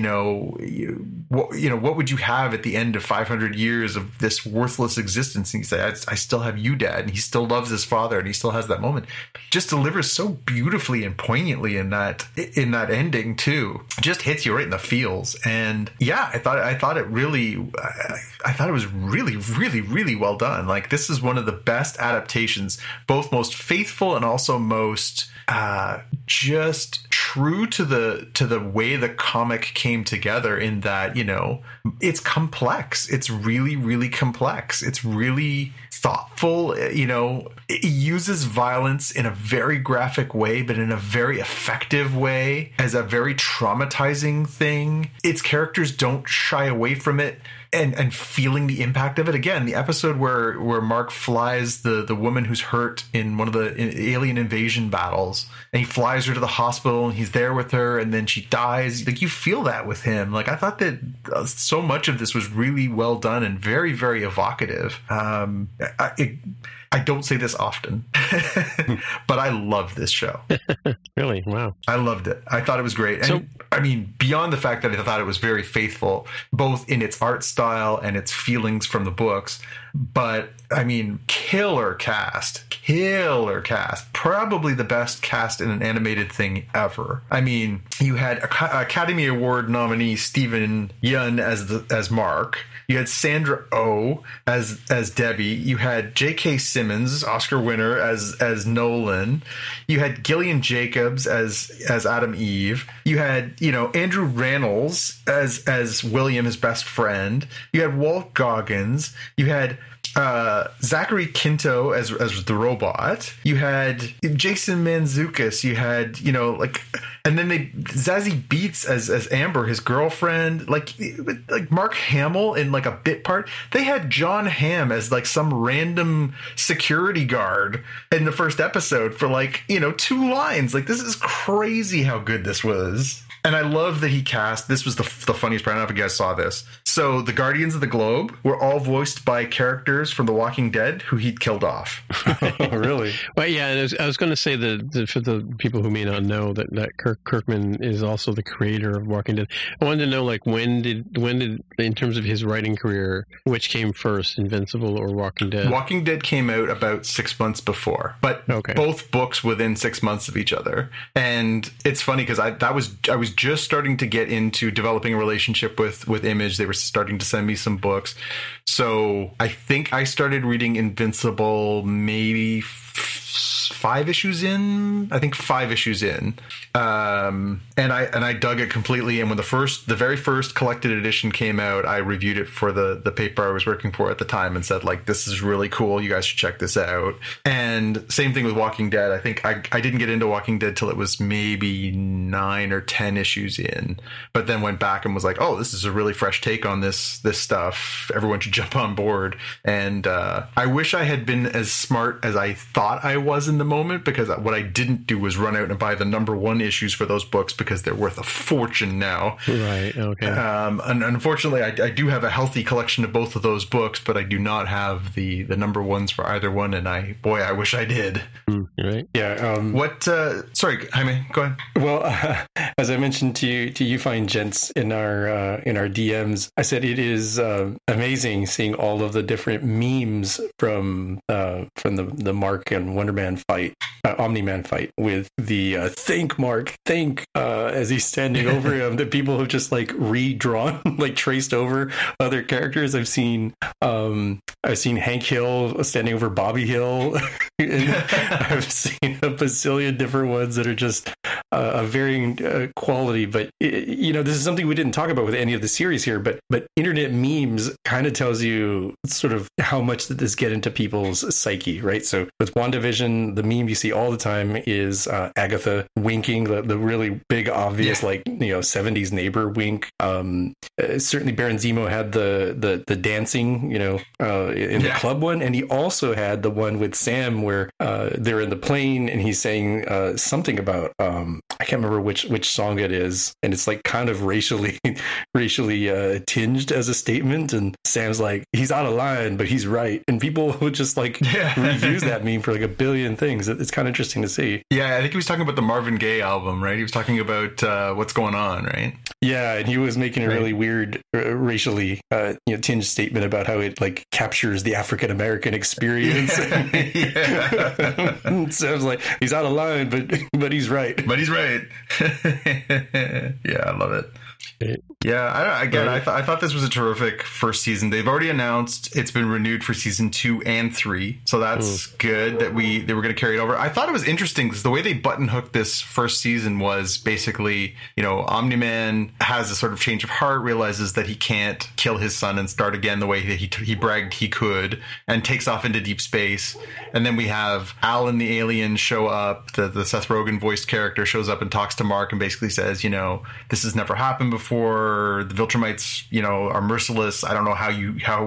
what would you have at the end of 500 years of this worthless existence? And he says, I still have you, Dad. And he still loves his father, and he still has that moment. Just delivers so beautifully and poignantly in that ending too. Just hits you right in the feels. And yeah, I thought it was really, really, really well done. Like, this is one of the best adaptations, both most faithful and also most just true to the way the comic came together, in that, it's complex. It's really, really complex. It's really thoughtful. It uses violence in a very graphic way, but in a very effective way, as a very traumatizing thing. Its characters don't shy away from it. And feeling the impact of it. Again, the episode where Mark flies the woman who's hurt in one of the alien invasion battles, and he flies her to the hospital, and he's there with her, and then she dies. Like, you feel that with him. Like, I thought that so much of this was really well done and very, very evocative. I don't say this often, but I love this show. Really? Wow. I loved it. I thought it was great. And beyond the fact that I thought it was very faithful, both in its art style and its feelings from the books, but killer cast. Probably the best cast in an animated thing ever. You had Academy Award nominee Steven Yeun as Mark. You had Sandra Oh as Debbie. You had J.K. Simmons, Oscar winner, as Nolan. You had Gillian Jacobs as Adam Eve. You had Andrew Rannells as William, his best friend. You had Walt Goggins. You had Zachary Quinto as the robot. You had Jason Mantzoukas. You had and then Zazie Beetz as Amber, his girlfriend. Like Mark Hamill in a bit part. They had John Hamm as some random security guard in the first episode for 2 lines. This is crazy how good this was. And I love that he cast, this was the funniest part, I don't know if you guys saw this. So the Guardians of the Globe were all voiced by characters from The Walking Dead who he'd killed off. Oh, really? Well, yeah, and I was going to say that for the people who may not know that Kirkman is also the creator of Walking Dead. I wanted to know, when did, in terms of his writing career, which came first, Invincible or Walking Dead? Walking Dead came out about 6 months before, but both books within 6 months of each other. And it's funny because I was just starting to get into developing a relationship with Image. They were starting to send me some books. So I think I started reading Invincible maybe 5 issues in. And I dug it completely. And when the very first collected edition came out, I reviewed it for the paper I was working for at the time and said, this is really cool. You guys should check this out. And same thing with Walking Dead. I think I didn't get into Walking Dead till it was maybe 9 or 10 issues in, but then went back and was like, oh, this is a really fresh take on this stuff. Everyone should jump on board. And I wish I had been as smart as I thought I was in the moment, because what I didn't do was run out and buy the #1 issues for those books, because they're worth a fortune now. Right. Okay. And unfortunately, I do have a healthy collection of both of those books, but I do not have the #1s for either one. And I wish I did. Right. Yeah. Sorry, Jaime, go ahead. Well, as I mentioned to you fine gents in our DMs, I said it is amazing seeing all of the different memes from the Mark and Wonder Man fight, Omni-Man fight, with the think Mark, think as he's standing over him. The people who just redrawn, traced over other characters. I've seen Hank Hill standing over Bobby Hill. I've seen a bazillion different ones that are just a varying quality. But this is something we didn't talk about with any of the series here. But internet memes kind of tells you sort of how much that this get into people's psyche, right? So with WandaVision, the meme you see all the time is Agatha winking, the really big, obvious, 70s neighbor wink. Certainly Baron Zemo had the dancing, in the club one. And he also had the one with Sam where they're in the plane and he's saying something about, I I can't remember which song it is, and it's like kind of racially tinged as a statement, and Sam's like, he's out of line, but he's right, and people would just like reuse that meme for like a billion things. It's kind of interesting to see. Yeah, I think he was talking about the Marvin Gaye album, right? He was talking about What's Going On, right? Yeah, and he was making a really weird racially tinged statement about how it like captures the African American experience. Sam's like, he's out of line, but he's right. But he's right. Yeah, I love it. Yeah, I thought this was a terrific first season. They've already announced it's been renewed for season 2 and 3, so that's good that they were going to carry it over. I thought it was interesting because the way they button hooked this first season was basically, Omni-Man has a sort of change of heart, realizes that he can't kill his son and start again the way that he bragged he could, and takes off into deep space. And then we have Alan the alien show up. The Seth Rogen voiced character shows up and talks to Mark and basically says, this has never happened before. The Viltrumites, are merciless. I don't know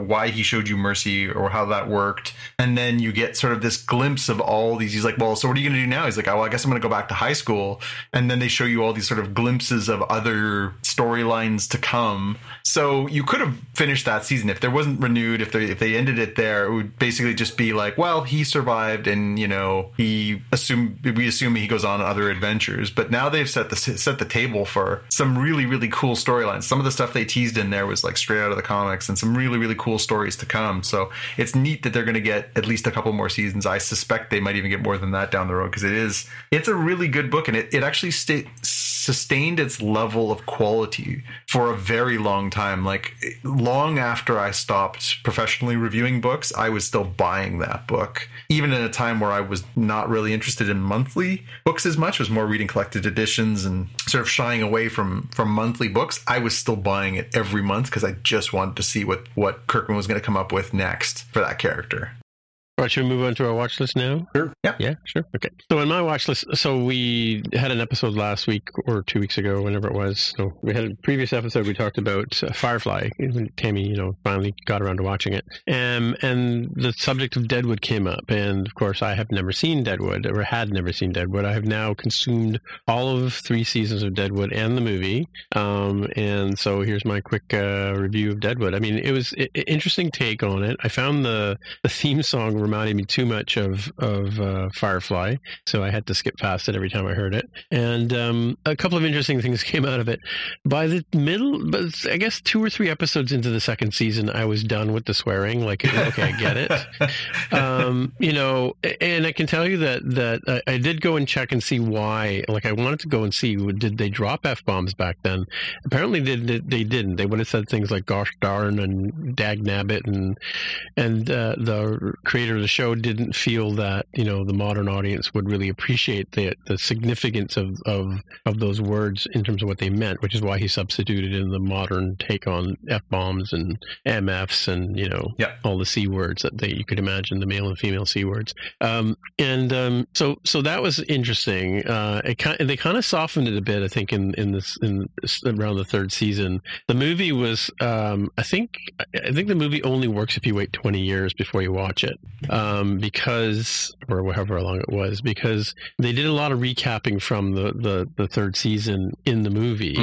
why he showed you mercy or how that worked. And then you get sort of this glimpse of all these. He's like, well, so what are you going to do now? He's like, oh, well, I guess I'm going to go back to high school. And then they show you all these sort of glimpses of other storylines to come. So you could have finished that season if there wasn't renewed. If they ended it there, it would basically just be like, well, he survived, and we assume he goes on other adventures. But now they've set the table for some really, really cool storylines. Some of the stuff they teased in there was like straight out of the comics, and some really, really cool stories to come. So it's neat that they're going to get at least a couple more seasons. I suspect they might even get more than that down the road, because it's a really good book, and it actually sustained its level of quality for a very long time. Like, long after I stopped professionally reviewing books, I was still buying that book, even in a time where I was not really interested in monthly books as much. I was more reading collected editions and sort of shying away from monthly books. I was still buying it every month because I just wanted to see what Kirkman was going to come up with next for that character. All right, should we move on to our watch list now? Sure. Yeah, sure. Okay. So in my watch list, we had an episode last week or 2 weeks ago, whenever it was. So we had a previous episode, we talked about Firefly, when Tammy, finally got around to watching it. And the subject of Deadwood came up. And of course, I have never seen Deadwood, or had never seen Deadwood. I have now consumed all of 3 seasons of Deadwood and the movie. And so here's my quick review of Deadwood. I mean, it was an interesting take on it. I found the theme song reminded me too much of Firefly, so I had to skip past it every time I heard it. And a couple of interesting things came out of it. By the middle, but I guess 2 or 3 episodes into the second season, I was done with the swearing. Like, okay, I get it. And I can tell you that I did go and check and see why. Like, I wanted to go and see, did they drop F-bombs back then? Apparently they didn't. They would have said things like gosh darn and dag nabbit, and the creator of the show didn't feel that the modern audience would really appreciate the significance of those words in terms of what they meant, which is why he substituted in the modern take on F-bombs and MFs and all the C words that you could imagine, the male and female C words. So that was interesting. They kind of softened it a bit, I think, in around the 3rd season. The movie was I think the movie only works if you wait 20 years before you watch it. Because, or however long it was, because they did a lot of recapping from the 3rd season in the movie.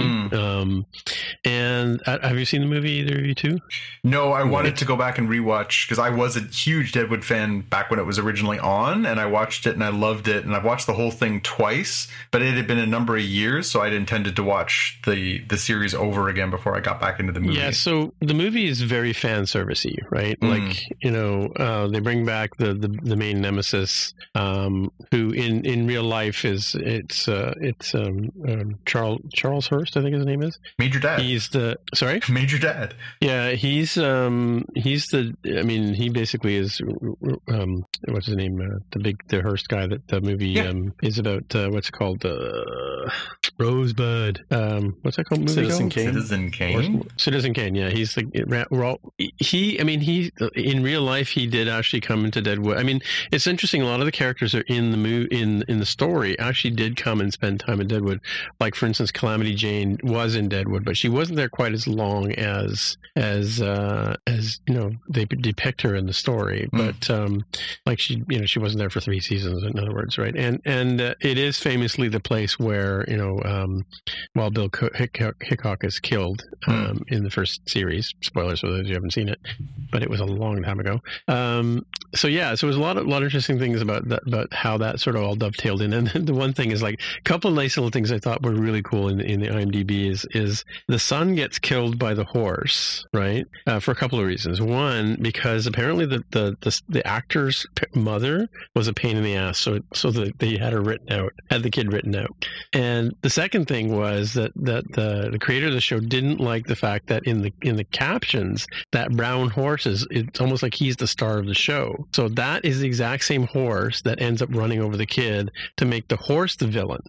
And have you seen the movie, either of you two? No, I wanted to go back and rewatch, because I was a huge Deadwood fan back when it was originally on, and I watched it and I loved it, and I've watched the whole thing twice, but it had been a number of years, so I'd intended to watch the series over again before I got back into the movie. Yeah, so the movie is very fan servicey, right? Like, they bring back the main nemesis, who in real life is Charles Hurst, I think his name is. Major Dad. He's the Major Dad. Yeah, he basically is what's his name? The Hurst guy that the movie is about. What's it called? Rosebud. What's that called? Citizen Kane. Citizen Kane. Yeah, he's he in real life he did actually come come into Deadwood. I mean, it's interesting. A lot of the characters are in the in the story actually did come and spend time in Deadwood. Like, for instance, Calamity Jane was in Deadwood, but she wasn't there quite as long as they depict her in the story. But like she wasn't there for 3 seasons, in other words, right? And it is famously the place where while Bill Hickok is killed in the first series. Spoilers for those who haven't seen it, but it was a long time ago. So there's a lot of interesting things about how that sort of all dovetailed in. And the one thing is, like, a couple of nice little things I thought were really cool in the IMDb is the son gets killed by the horse, right? For a couple of reasons. One, because apparently the actor's mother was a pain in the ass, so they had the kid written out. And the second thing was that the creator of the show didn't like the fact that in the captions, that brown horse it's almost like he's the star of the show. So that is the exact same horse that ends up running over the kid to make the horse the villain.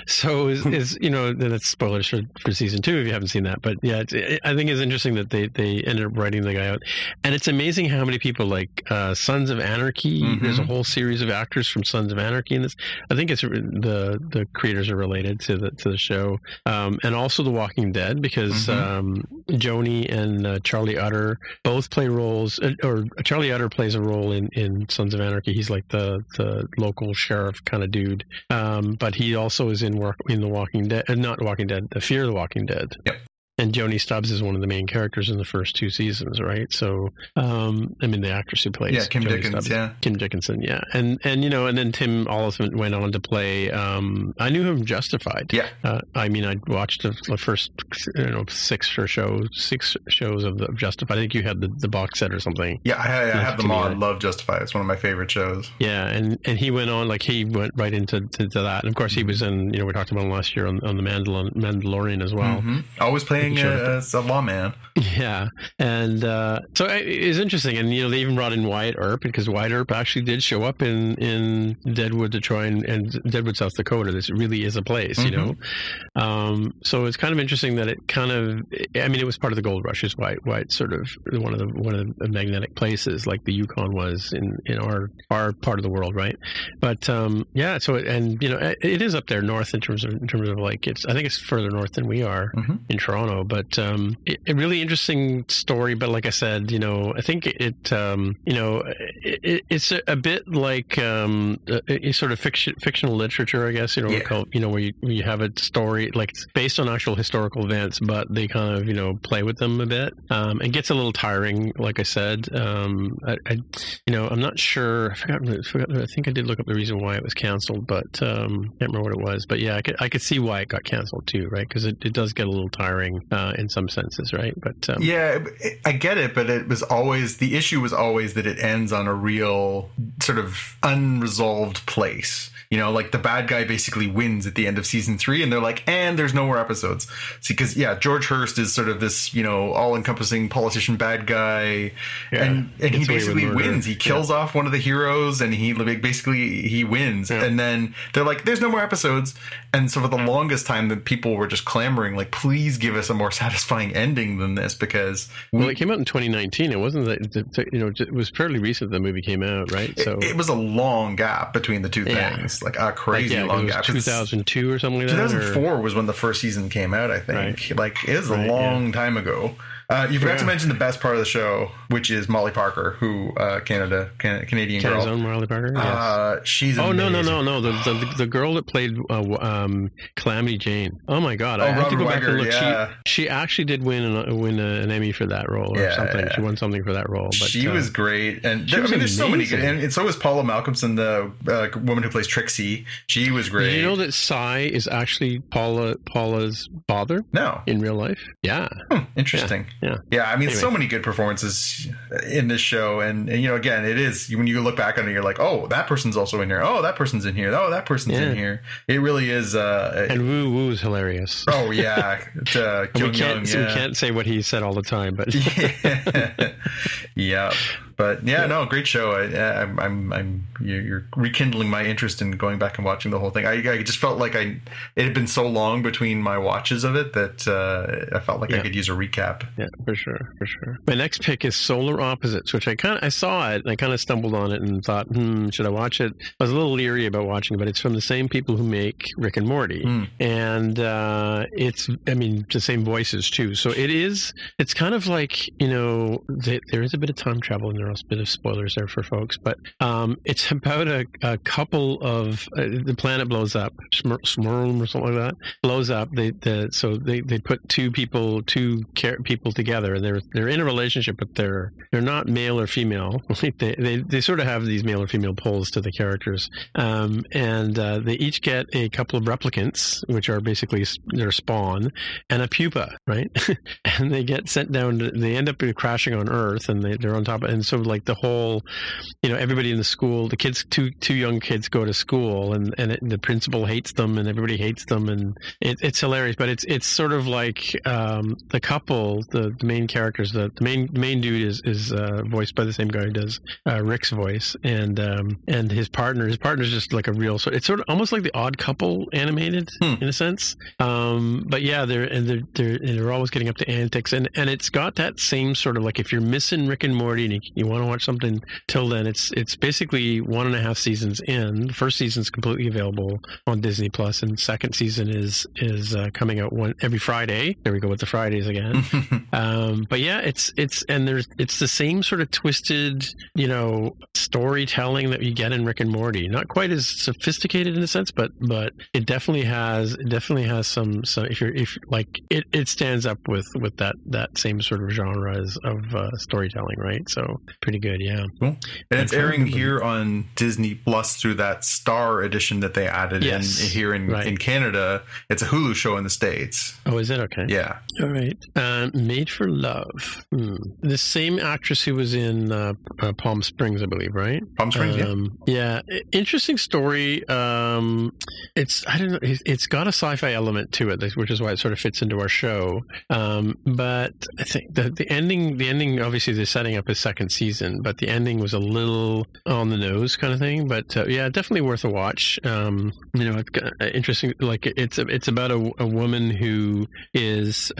So that's spoilers for season 2 if you haven't seen that. But yeah, I think it's interesting that they ended up writing the guy out. And it's amazing how many people, like Sons of Anarchy. There's a whole series of actors from Sons of Anarchy in this. I think it's the creators are related to the show, and also The Walking Dead, because Joni and Charlie Utter both play roles. Or Charlie Utter plays a role in Sons of Anarchy. He's like the local sheriff kind of dude, but he also is in The Walking Dead, not Walking Dead, The Fear of the Walking Dead. Yep. And Joni Stubbs is one of the main characters in the first 2 seasons, right? So, the actress who plays Kim Joni Dickens, Stubbs. Kim Dickinson, yeah. And then Tim Oliphant went on to play, I knew him from Justified. Yeah. I watched the first, 6 shows of Justified. I think you had the box set or something. Yeah, I have them all. I love Justified. It's one of my favorite shows. Yeah, and he went on, like, he went right into that. And of course, he was in, we talked about him last year on the Mandalorian as well. Always playing a lawman. Yeah, and so it's interesting, and they even brought in Wyatt Earp, because Wyatt Earp actually did show up in Deadwood to try and Deadwood, South Dakota. This really is a place, So it's kind of interesting that it it was part of the gold rush. Is Wyatt sort of one of the magnetic places, like the Yukon was in our part of the world, right? But so it is up there north in terms of like I think it's further north than we are in Toronto. But a really interesting story. But like I said, I think it's a bit like a sort of fictional literature, I guess. Where you have a story like it's based on actual historical events, but they kind of play with them a bit. It gets a little tiring, like I said. I'm not sure. I forgot. I think I did look up the reason why it was canceled, but can't remember what it was. But yeah, I could see why it got canceled too, right? Because it does get a little tiring in some senses, right? But I get it, but the issue was always that it ends on a real sort of unresolved place. Like the bad guy basically wins at the end of season 3, and they're like, and there's no more episodes. See, because George Hurst is sort of this, all-encompassing politician bad guy, and he basically wins. He kills off one of the heroes, and he wins. Yeah. And then they're like, there's no more episodes. And so for the longest time, the people were just clamoring, like, please give us a more satisfying ending than this, because it came out in 2019. It wasn't that it was fairly recent the movie came out, right? So it was a long gap between the two things. Like a crazy long gap. 2002 or something like that. 2004 was when the first season came out, I think. Right. Like, it is a long time ago. You forgot to mention the best part of the show, which is Molly Parker, who Canadian girl. Canada's own Molly Parker. Yes. She's amazing. No. The girl that played Calamity Jane. Oh my God! I have to go back and look. Yeah. She actually did win an Emmy for that role or something. Yeah. She won something for that role. But she was great, and there's so many good. And so is Paula Malcolmson, the woman who plays Trixie. She was great. Did you know that Cy is actually Paula's father? No, in real life. Yeah. Interesting. Yeah. I mean, so many good performances in this show, and again, it is when you look back on it, you're like, oh, that person's also in here. Oh, that person's in here. Oh, that person's in here. It really is. And Woo Woo's hilarious. Oh yeah, we can't say what he said all the time, but yeah. But no, great show. You're rekindling my interest in going back and watching the whole thing. I just felt like it had been so long between my watches of it that I felt like I could use a recap. Yeah, for sure. My next pick is Solar Opposites, which I saw it and I kind of stumbled on it and thought, should I watch it? I was a little leery about watching it, but it's from the same people who make Rick and Morty, and it's the same voices too. So it's kind of like, there is a bit of time travel and there are a bit of spoilers there for folks, but it's about a couple of the planet blows up, Smurl or something like that, blows up. They put two people together, and they're in a relationship, but they're not male or female. they sort of have these male or female poles to the characters, and they each get a couple of replicants, which are basically their spawn, and a pupa, right? And they get sent down. They end up crashing on Earth, and they're on top of, and so like the whole, everybody in the school, the kids, two young kids go to school, and the principal hates them, and everybody hates them, and it's hilarious. But it's sort of like the couple, the main characters, the main dude is voiced by the same guy who does Rick's voice, and his partner's just like a real it's sort of almost like the Odd Couple animated in a sense. But yeah, they're always getting up to antics, and it's got that same sort of like, if you're missing Rick and Morty and you want to watch something till then, it's basically 1.5 seasons in. The first season's completely available on Disney Plus, and second season is coming out every Friday. There we go with the Fridays again. But yeah, it's the same sort of twisted, storytelling that you get in Rick and Morty. Not quite as sophisticated in a sense, but it definitely has some if like it stands up with that same sort of genre of storytelling, right? So pretty good, yeah. Cool. And it's airing here on Disney Plus through that Star edition that they added in here in Canada. It's a Hulu show in the States. Oh, is it? Okay. Yeah. All right. Made for Love. The same actress who was in Palm Springs, I believe, right? Palm Springs, yeah. Interesting story. It's got a sci-fi element to it, which is why it sort of fits into our show. But I think the ending, obviously they're setting up a second season, but the ending was a little on the nose kind of thing. But definitely worth a watch. It's interesting. Like it's about a woman who is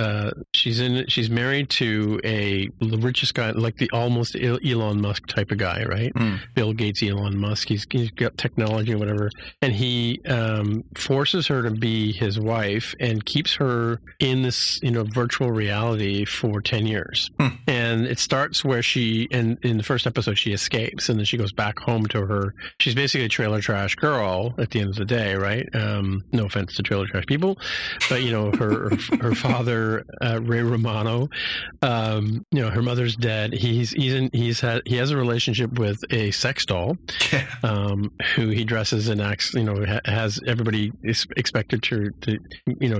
she's married to the richest guy, like the almost Elon Musk type of guy, right? Bill Gates, Elon Musk. He's got technology or whatever, and he forces her to be his wife and keeps her in this virtual reality for 10 years. And it starts where in the first episode she escapes, and then she goes back home to her. She's basically a trailer trash girl at the end of the day, right? No offense to trailer trash people, but her father, Ray Romano, her mother's dead. He has a relationship with a sex doll, who he dresses and acts, has everybody is expected to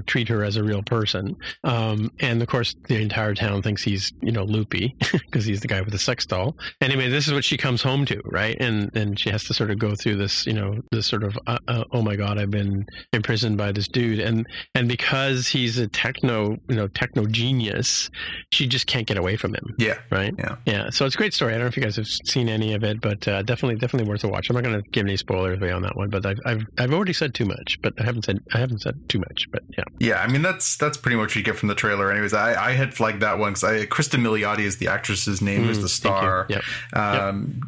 treat her as a real person. And of course the entire town thinks he's, loopy because he's the guy with the sex doll. Anyway, this is what she comes home to, right? And she has to sort of go through this, this sort of, oh my God, I've been imprisoned by this dude. And because he's a techno genius, she just can't get away from him. Yeah. Right. Yeah. So it's a great story. I don't know if you guys have seen any of it, but definitely worth a watch. I'm not going to give any spoilers away on that one, but I've already said too much, but I haven't said too much, but yeah. Yeah. I mean, that's pretty much what you get from the trailer. Anyways, I had flagged that one because Kristen Milioti is the actress's name, who's the star. Yep.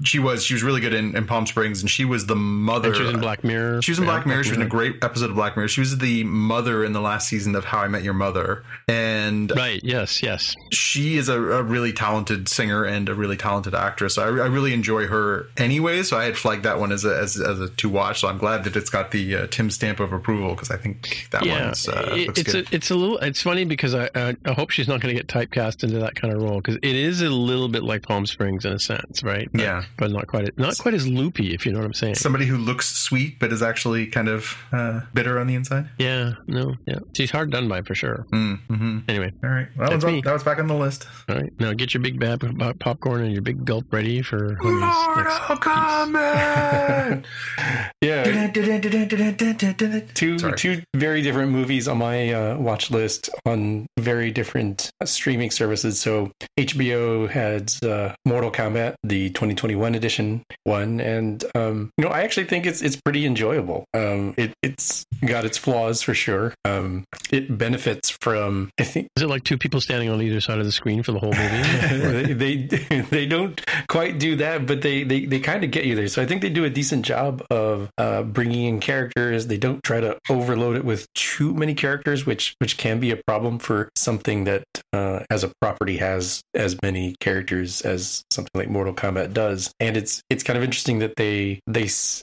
She was really good in Palm Springs, and she was the mother. And she was in Black Mirror. She was in Black Mirror. She was in a great episode of Black Mirror. She was the mother in the last season of How I Met Your Mother. And right, yes. She is a really talented singer and a really talented actress. So I really enjoy her anyway. So I had flagged that one as a to watch. So I'm glad that it's got the Tim stamp of approval, because I think that one's looks good. It's funny because I hope she's not going to get typecast into that kind of role, because it is a little bit like Palm Springs in a sense, right? But not quite as loopy, if you know what I'm saying. Somebody who looks sweet but is actually kind of bitter on the inside. Yeah, she's hard done by for sure. Anyway, all right. Well, that was back on the list. All right, now get your big bag of popcorn and your big gulp ready for Mortal Kombat. Yeah. Two very different movies on my watch list on very different streaming services. So HBO had Mortal Kombat, the 2021 edition one, and I actually think it's pretty enjoyable. It's got its flaws for sure. It benefits from, I think, is it like two people standing on either side of the screen for the whole movie? they don't quite do that, but they kind of get you there. So I think they do a decent job of bringing in characters. They don't try to overload it with too many characters, which can be a problem for something that as a property has as many characters as something like Mortal Kombat does. And it's kind of interesting that they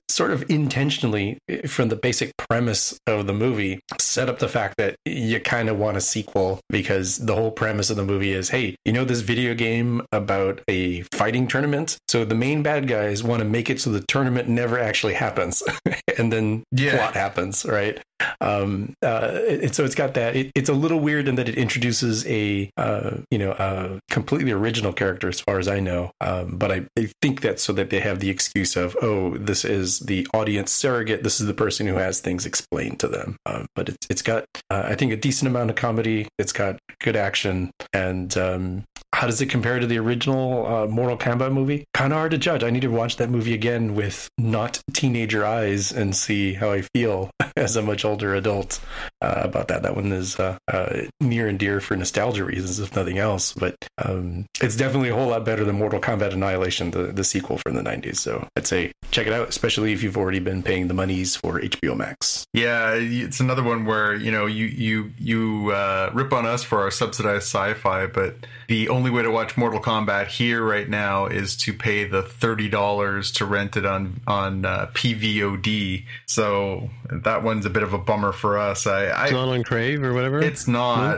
sort of intentionally, from the basic premise of the movie, set up the fact that you kind of want a sequel, because the whole premise of the movie is, hey, this video game about a fighting tournament? So the main bad guys want to make it so the tournament never actually happens. And then plot happens, right? So it's got that. It's a little weird in that it introduces a completely original character, as far as I know. But I think that's so that they have the excuse of, oh, this is the audience surrogate. This is the person who has things explained to them. But it's got, I think, a decent amount of comedy. It's got good action. And how does it compare to the original Mortal Kombat movie? Kind of hard to judge. I need to watch that movie again with not teenager eyes and see how I feel as a much older adult about that. That one is near and dear for nostalgia reasons, if nothing else. But it's definitely a whole lot better than Mortal Kombat Annihilation, the sequel from the 90s. So I'd say check it out, especially if you've already been paying the monies for HBO Max. Yeah, it's another one where, you rip on us for our subsidized sci-fi, but the only way to watch Mortal Kombat here right now is to pay the $30 to rent it on PVOD. So that one's a bit of a bummer for us. It's not on Crave or whatever? It's not.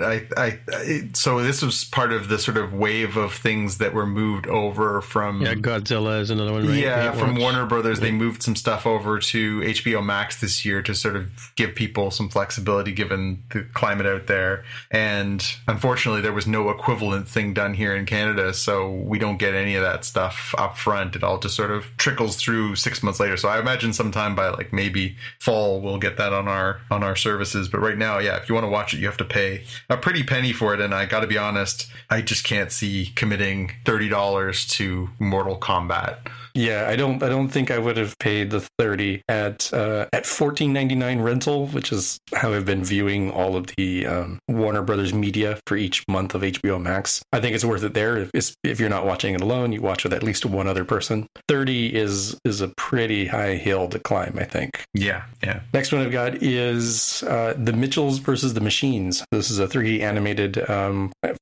So this was part of the sort of wave of things that were moved over from... Yeah, Godzilla is another one, right? Yeah, from Warner Brothers. They moved some stuff over to HBO Max this year to sort of give people some flexibility given the climate out there. And unfortunately, there was no equivalent thing done here in Canada, so we don't get any of that stuff up front. It all just sort of trickles through 6 months later. So I imagine sometime by like maybe fall we'll get that on our services. But right now, yeah, if you want to watch it, you have to pay a pretty penny for it. And I got to be honest, I just can't see committing $30 to Mortal Kombat. Yeah, I don't think I would have paid the $30 at $14.99 rental, which is how I've been viewing all of the Warner Brothers media for each month of HBO Max. I think it's worth it there. If you're not watching it alone, you watch with at least one other person. $30 is a pretty high hill to climb, I think. Yeah. Next one I've got is The Mitchells versus the Machines. This is a 3D animated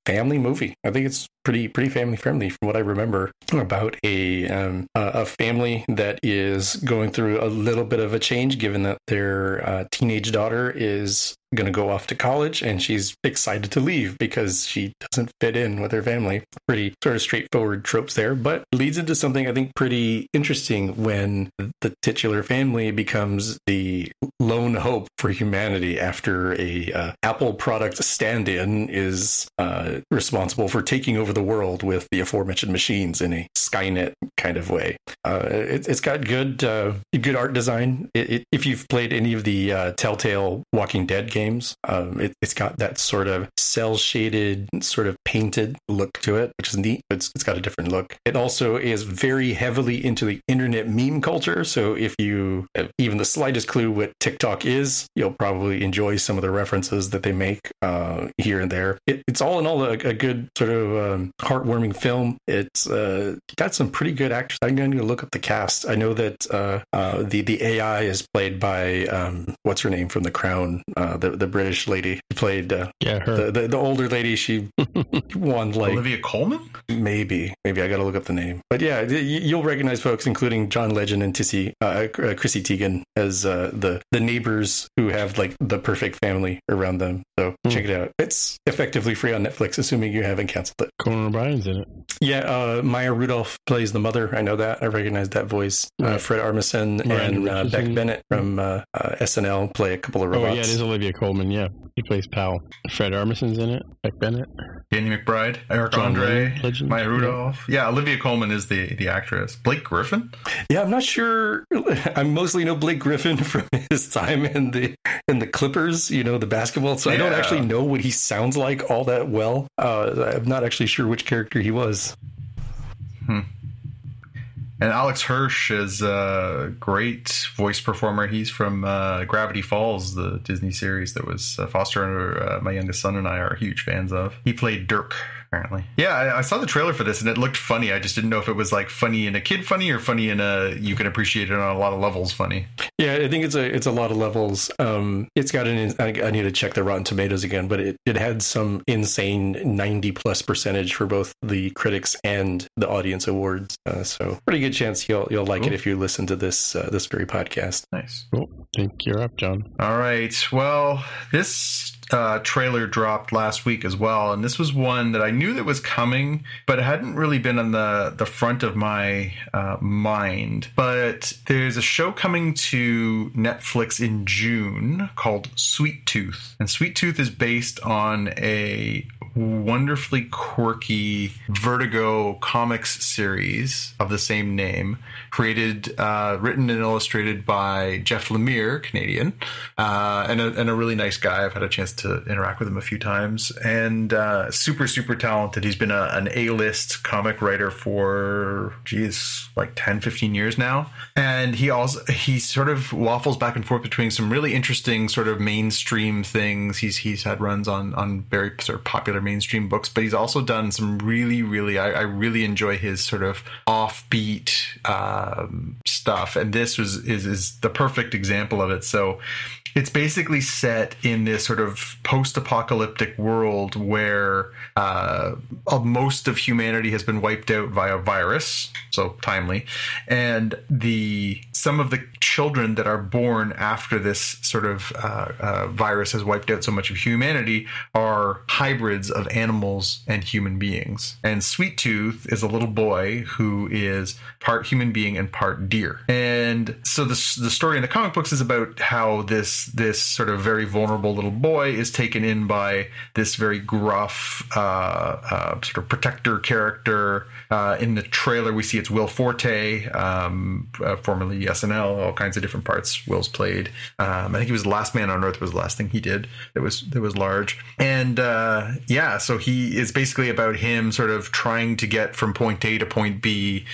family movie. I think it's pretty family friendly from what I remember, about a family that is going through a little bit of a change, given that their teenage daughter is going to go off to college, and she's excited to leave because she doesn't fit in with her family. Pretty sort of straightforward tropes there, but leads into something I think pretty interesting when the titular family becomes the lone hope for humanity after a Apple product stand-in is responsible for taking over the world with the aforementioned machines in a Skynet kind of way. It's got good art design. If you've played any of the Telltale Walking Dead games, it's got that sort of cell shaded, sort of painted look to it, which is neat. It's got a different look. It also is very heavily into the internet meme culture. So if you have even the slightest clue what TikTok is, you'll probably enjoy some of the references that they make here and there. It's all in all a good sort of heartwarming film. It's got some pretty good actors. I'm going to look up the cast. I know that the AI is played by what's her name from The Crown, the British lady who played the older lady. She won like Olivia Colman. Maybe I got to look up the name. But yeah, you'll recognize folks, including John Legend and Chrissy Teigen as the neighbors who have like the perfect family around them. So check it out. It's effectively free on Netflix, assuming you haven't canceled it. Conan O'Brien's in it. Yeah, Maya Rudolph plays the mother. I know that. I recognize that voice. Fred Armisen and Beck Bennett from SNL play a couple of robots. Oh yeah, it is Olivia Colman. Yeah, he plays Pal. Fred Armisen's in it. Beck Bennett. Danny McBride. Eric Andre. Maya Rudolph. Yeah, Olivia Colman is the actress. Blake Griffin? Yeah, I'm not sure. I mostly know Blake Griffin from his time in the Clippers, the basketball. So I don't actually know what he sounds like all that well. I'm not actually sure which character he was. And Alex Hirsch is a great voice performer. He's from Gravity Falls, the Disney series that was Foster and my youngest son and I are huge fans of. He played Dirk, apparently. Yeah, I saw the trailer for this and it looked funny. I just didn't know if it was like funny in a kid funny or funny in a you can appreciate it on a lot of levels funny. Yeah, I think it's a lot of levels. It's got I need to check the Rotten Tomatoes again, but it had some insane 90+% for both the critics and the audience awards. So pretty good chance you'll like it if you listen to this very podcast. Nice. Cool. Think you're up, John. All right. Well, this trailer dropped last week as well, and this was one that I knew that was coming, but it hadn't really been on the front of my mind. But there's a show coming to Netflix in June called Sweet Tooth, and Sweet Tooth is based on a wonderfully quirky Vertigo comics series of the same name, created, written and illustrated by Jeff Lemire, Canadian, and a really nice guy. I've had a chance to interact with him a few times, and super, super talented. He's been an A-list comic writer for, like 10, 15 years now. And he sort of waffles back and forth between some really interesting sort of mainstream things. He's had runs on very sort of popular mainstream books, but he's also done some really, really, I really enjoy his sort of offbeat stuff. And this is the perfect example of it. So it's basically set in this sort of post-apocalyptic world where most of humanity has been wiped out via virus, so timely, and some of the children that are born after this sort of virus has wiped out so much of humanity are hybrids of animals and human beings. And Sweet Tooth is a little boy who is part human being and part deer. And so the story in the comic books is about how this sort of very vulnerable little boy is taken in by this very gruff sort of protector character. In the trailer, we see it's Will Forte, formerly SNL, all kinds of different parts Will's played. I think he was The Last Man on Earth was the last thing he did that was large. And so he is basically about him sort of trying to get from point A to point B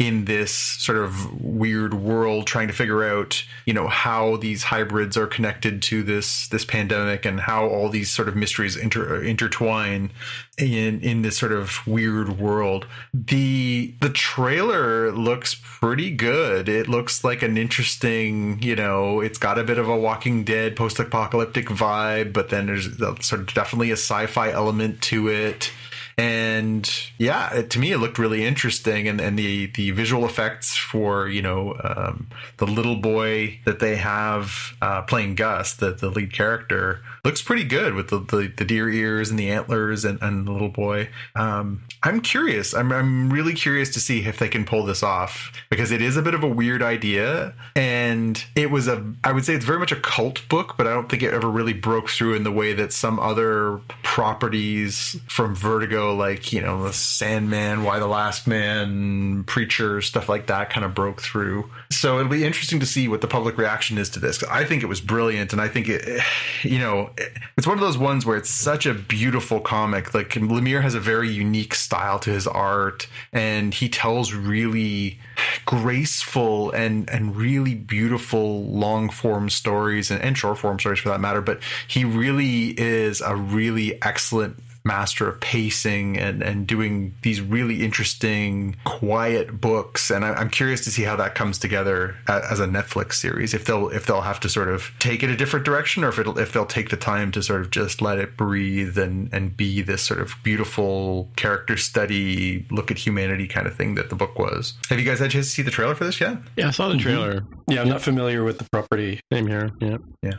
in this sort of weird world, trying to figure out, how these hybrids are connected to this pandemic and how all these sort of mysteries intertwine in this sort of weird world. The trailer looks pretty good. It looks like an interesting, it's got a bit of a Walking Dead post-apocalyptic vibe, but then there's sort of definitely a sci-fi element to it. And yeah, to me, it looked really interesting. And the visual effects for, the little boy that they have playing Gus, the lead character, looks pretty good with the deer ears and the antlers and the little boy. I'm curious. I'm really curious to see if they can pull this off, because it is a bit of a weird idea. And I would say it's very much a cult book, but I don't think it ever really broke through in the way that some other properties from Vertigo, like, The Sandman, Why the Last Man, Preacher, stuff like that kind of broke through. So it'll be interesting to see what the public reaction is to this. I think it was brilliant, and I think it's one of those ones where it's such a beautiful comic. Like, Lemire has a very unique style to his art, and he tells really graceful and really beautiful long form stories and short form stories for that matter. But he really is a really excellent master of pacing and doing these really interesting, quiet books. And I'm curious to see how that comes together as a Netflix series. If they'll have to sort of take it a different direction, or if they'll take the time to sort of just let it breathe and be this sort of beautiful character study, look at humanity kind of thing that the book was. Have you guys had a chance to see the trailer for this yet? Yeah, I saw the trailer. Yeah, I'm not familiar with the property. Same here. Yeah.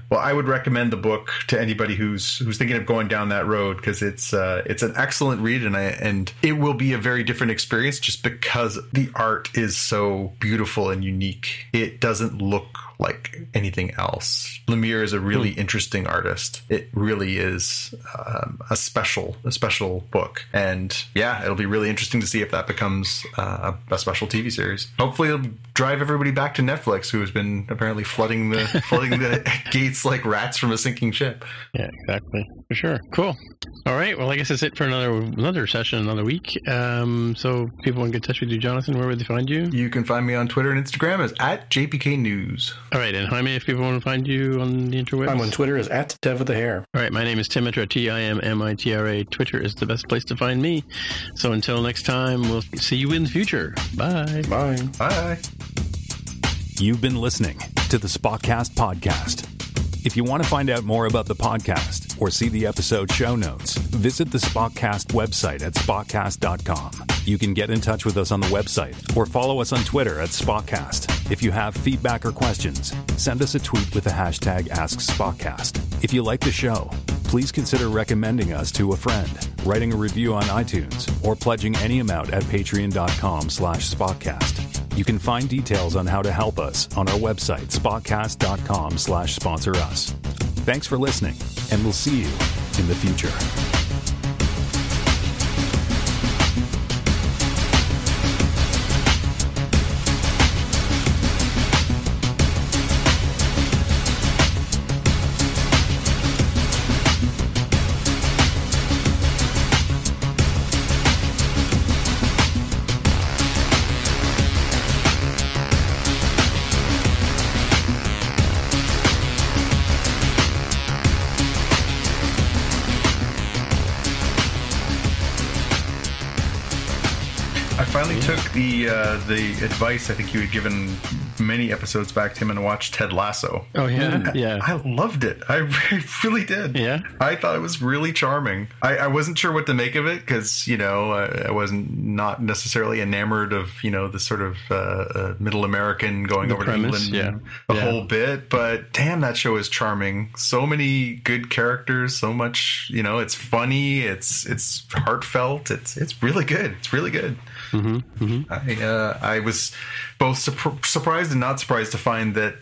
Well, I would recommend the book to anybody who's thinking of going down that road, because it's an excellent read, and it will be a very different experience just because the art is so beautiful and unique. It doesn't look like anything else. Lemire is a really interesting artist. It really is a special book. And yeah, it'll be really interesting to see if that becomes a special TV series. Hopefully it'll drive everybody back to Netflix, who has been apparently flooding the gates like rats from a sinking ship. Yeah, exactly. For sure. Cool. All right. Well, I guess that's it for another session, another week. So people want to get in touch with you, Jonathan, where would they find you? You can find me on Twitter and Instagram as @JPK News. All right. And Jaime, if people want to find you on the interwebs? I'm on Twitter as @DevWithTheHair. All right. My name is Tim Mitra, TIMMITRA. Twitter is the best place to find me. So until next time, we'll see you in the future. Bye. Bye. Bye. You've been listening to the Spotcast podcast. If you want to find out more about the podcast or see the episode show notes, visit the Spotcast website at spotcast.com. You can get in touch with us on the website or follow us on Twitter at Spotcast. If you have feedback or questions, send us a tweet with the hashtag AskSpotcast. If you like the show, please consider recommending us to a friend, writing a review on iTunes, or pledging any amount at patreon.com/Spotcast. You can find details on how to help us on our website, spotcast.com/sponsor us. Thanks for listening, and we'll see you in the future. Took the advice I think you had given many episodes back, Tim, and watched Ted Lasso. Oh, yeah? Yeah. I loved it. I really did. Yeah? I thought it was really charming. I wasn't sure what to make of it because, I wasn't not necessarily enamored of, the sort of middle American going over premise, to England the whole bit. But damn, that show is charming. So many good characters, so much, it's funny, it's heartfelt, it's really good. It's really good. Mm-hmm. Mm-hmm. I was both surprised and not surprised to find that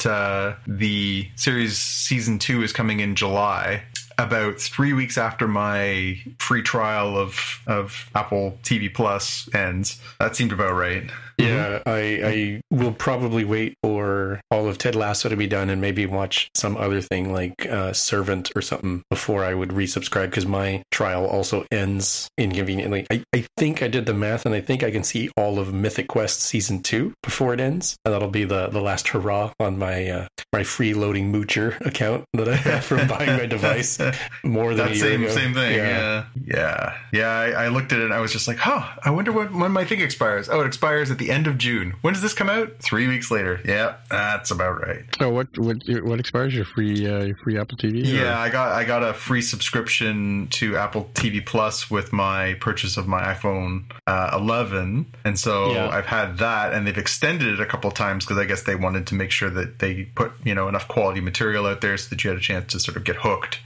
the series season 2 is coming in July, about 3 weeks after my free trial of Apple TV Plus ends. That seemed about right. Yeah, I will probably wait for all of Ted Lasso to be done and maybe watch some other thing like Servant or something before I would resubscribe, because my trial also ends inconveniently. I think I did the math, and I think I can see all of Mythic Quest Season 2 before it ends. And that'll be the last hurrah on my my freeloading moocher account that I have from buying my device more than a year ago. Same thing, yeah. I looked at it and I was just like, I wonder when my thing expires. Oh, it expires at the end of June. When does this come out? 3 weeks later. Yeah, that's about right. Oh, what expires? Your free Apple TV? Yeah, I got a free subscription to Apple TV Plus with my purchase of my iPhone 11, and so I've had that, and they've extended it a couple of times because I guess they wanted to make sure that they put enough quality material out there so that you had a chance to sort of get hooked.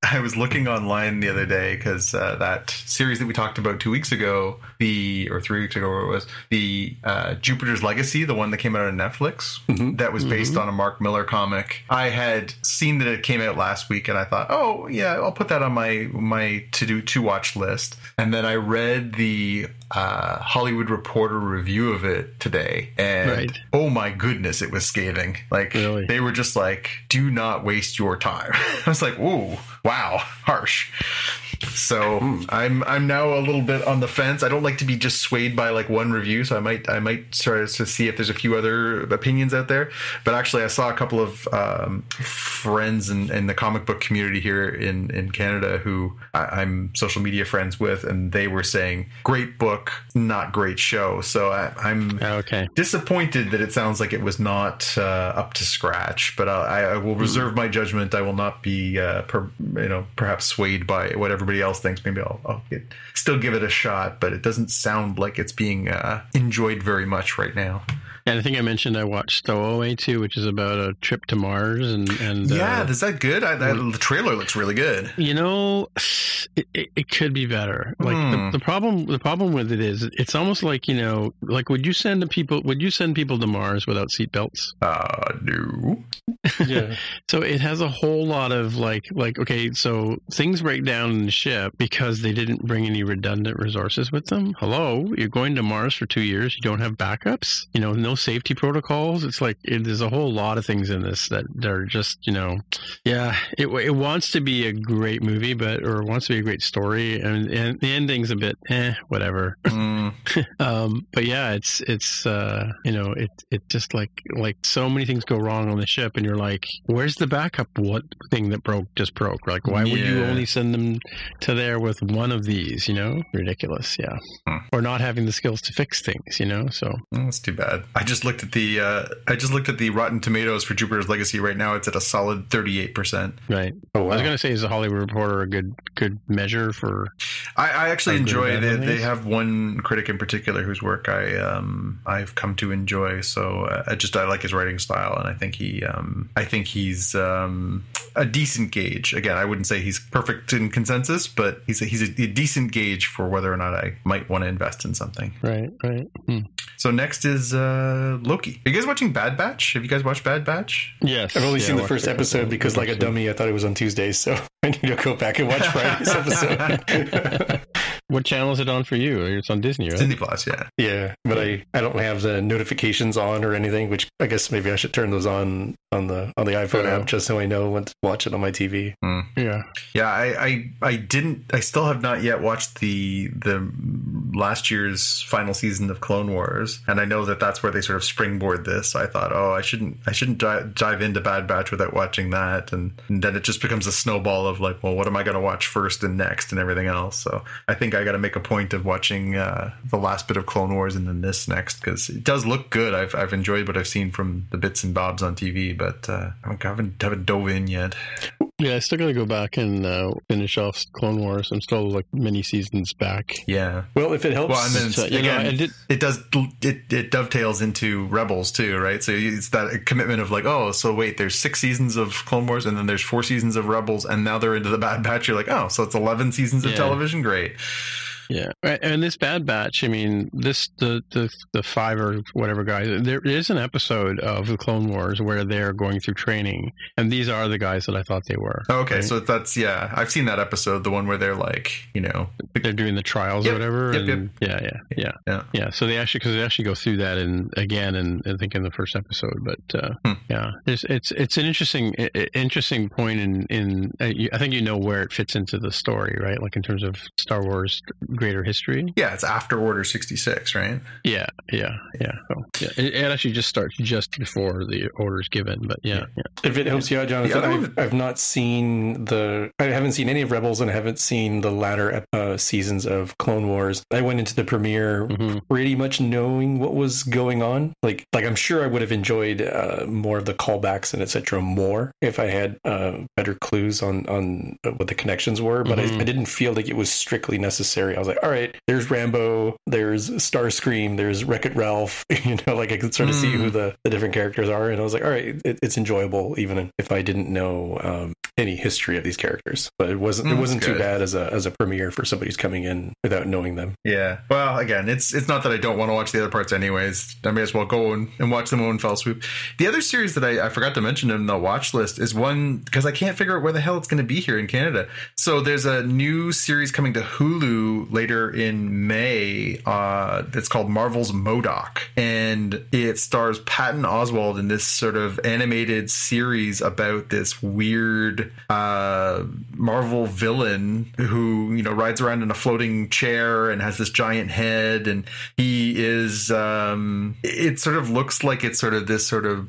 I was looking online the other day because that series that we talked about 2 weeks ago, or 3 weeks ago, where it was the Jupiter's Legacy, the one that came out on Netflix, that was based on a Mark Miller comic. I had seen that it came out last week, and I thought, oh yeah, I'll put that on my to watch list. And then I read the Hollywood Reporter review of it today, and oh my goodness, it was scathing. Like, really? They were just like, do not waste your time. I was like, ooh, wow, harsh. So I'm now a little bit on the fence. I don't like to be just swayed by like one review, so I might try to see if there's a few other opinions out there. But actually, I saw a couple of friends in the comic book community here in Canada who I'm social media friends with, and they were saying great book, not great show. So I'm disappointed that it sounds like it was not up to scratch. But I will reserve my judgment. I will not be perhaps swayed by what everybody else thinks. Maybe I'll still give it a shot, but it doesn't sound like it's being enjoyed very much right now. And I think I mentioned I watched Stowaway too, which is about a trip to Mars. And yeah, is that good? The trailer looks really good. You know, it could be better. Like the problem with it is it's almost like, you know, like would you send people to Mars without seatbelts? No. Yeah. So it has a whole lot of like okay, so things break down in the ship because they didn't bring any redundant resources with them. Hello, you're going to Mars for 2 years. You don't have backups. You know, no safety protocols. It's like there's a whole lot of things in this that are just, you know, yeah. It wants to be a great movie, or wants to be a great story, and the ending's a bit whatever. But yeah, it's you know, it just like so many things go wrong on the ship, and you're like, where's the backup? What thing that just broke? Like, why would you only send them to there with one of these? You know, ridiculous. Yeah, or not having the skills to fix things. You know, so that's too bad. I just looked at the Rotten Tomatoes for Jupiter's Legacy right now. It's at a solid 38%. Right. Oh, wow. I was going to say, is the Hollywood Reporter a good measure for? I actually enjoy. They have one critic in particular whose work I've come to enjoy. So I like his writing style, and I think he's a decent gauge. Again, I wouldn't say he's perfect in consensus, but he's a decent gauge for whether or not I might want to invest in something. Right. So next is Loki. Are you guys watching Bad Batch? Have you guys watched Bad Batch? Yes. I've only seen the first episode because, like a dummy, I thought it was on Tuesdays, so I need to go back and watch Friday's episode. What channel is it on for you? It's on Disney, right? Disney Plus, yeah. Yeah, but I don't have the notifications on or anything, which I guess maybe I should turn those on the iPhone app just so I know when to watch it on my TV. Yeah. Yeah, I still have not yet watched the last year's final season of Clone Wars, and I know that that's where they sort of springboard this. So I thought, I shouldn't dive into Bad Batch without watching that, and then it just becomes a snowball of like, well, what am I going to watch first and next and everything else? So I think I got to make a point of watching the last bit of Clone Wars and then this next, because it does look good. I've enjoyed what I've seen from the bits and bobs on TV, but I haven't dove in yet. Yeah, I still got to go back and finish off Clone Wars. I'm still like many seasons back. Yeah. Well, if it helps, well, and then it dovetails into Rebels too, right? So it's that commitment of like, so wait, there's 6 seasons of Clone Wars, and then there's 4 seasons of Rebels, and now they're into the Bad Batch. You're like, so it's 11 seasons of television. Great. Yeah, and this Bad Batch, I mean, the 5 or whatever guys, there is an episode of the Clone Wars where they're going through training, and these are the guys that I thought they were. Okay, right? So that's, I've seen that episode, the one where they're like, you know, they're doing the trials or whatever. Yep. Yeah. So they actually go through that again, I think in the first episode. But yeah, it's an interesting point in I think you know where it fits into the story, right? Like in terms of Star Wars greater history. Yeah, it's after Order 66, right? Yeah. So, it actually just starts just before the order's given, but yeah. If it helps you out, Jonathan, I've not seen I haven't seen any of Rebels, and I haven't seen the latter seasons of Clone Wars. I went into the premiere pretty much knowing what was going on. Like I'm sure I would have enjoyed more of the callbacks and etc. more if I had better clues on what the connections were, but I didn't feel like it was strictly necessary. I was like, all right, there's Rambo, there's Starscream, there's Wreck-It Ralph, like I could sort of see who the different characters are, and I was like, all right, it's enjoyable even if I didn't know any history of these characters. But it wasn't too bad as a premiere for somebody who's coming in without knowing them. Yeah. Well, again, it's not that I don't want to watch the other parts anyways. I may as well go and watch them in one fell swoop. The other series that I forgot to mention in the watch list is one, because I can't figure out where the hell it's going to be here in Canada. So there's a new series coming to Hulu later in May that's called Marvel's MODOK, and it stars Patton Oswalt in this sort of animated series about this weird Marvel villain who rides around in a floating chair and has this giant head, and he is it sort of looks like it's sort of this sort of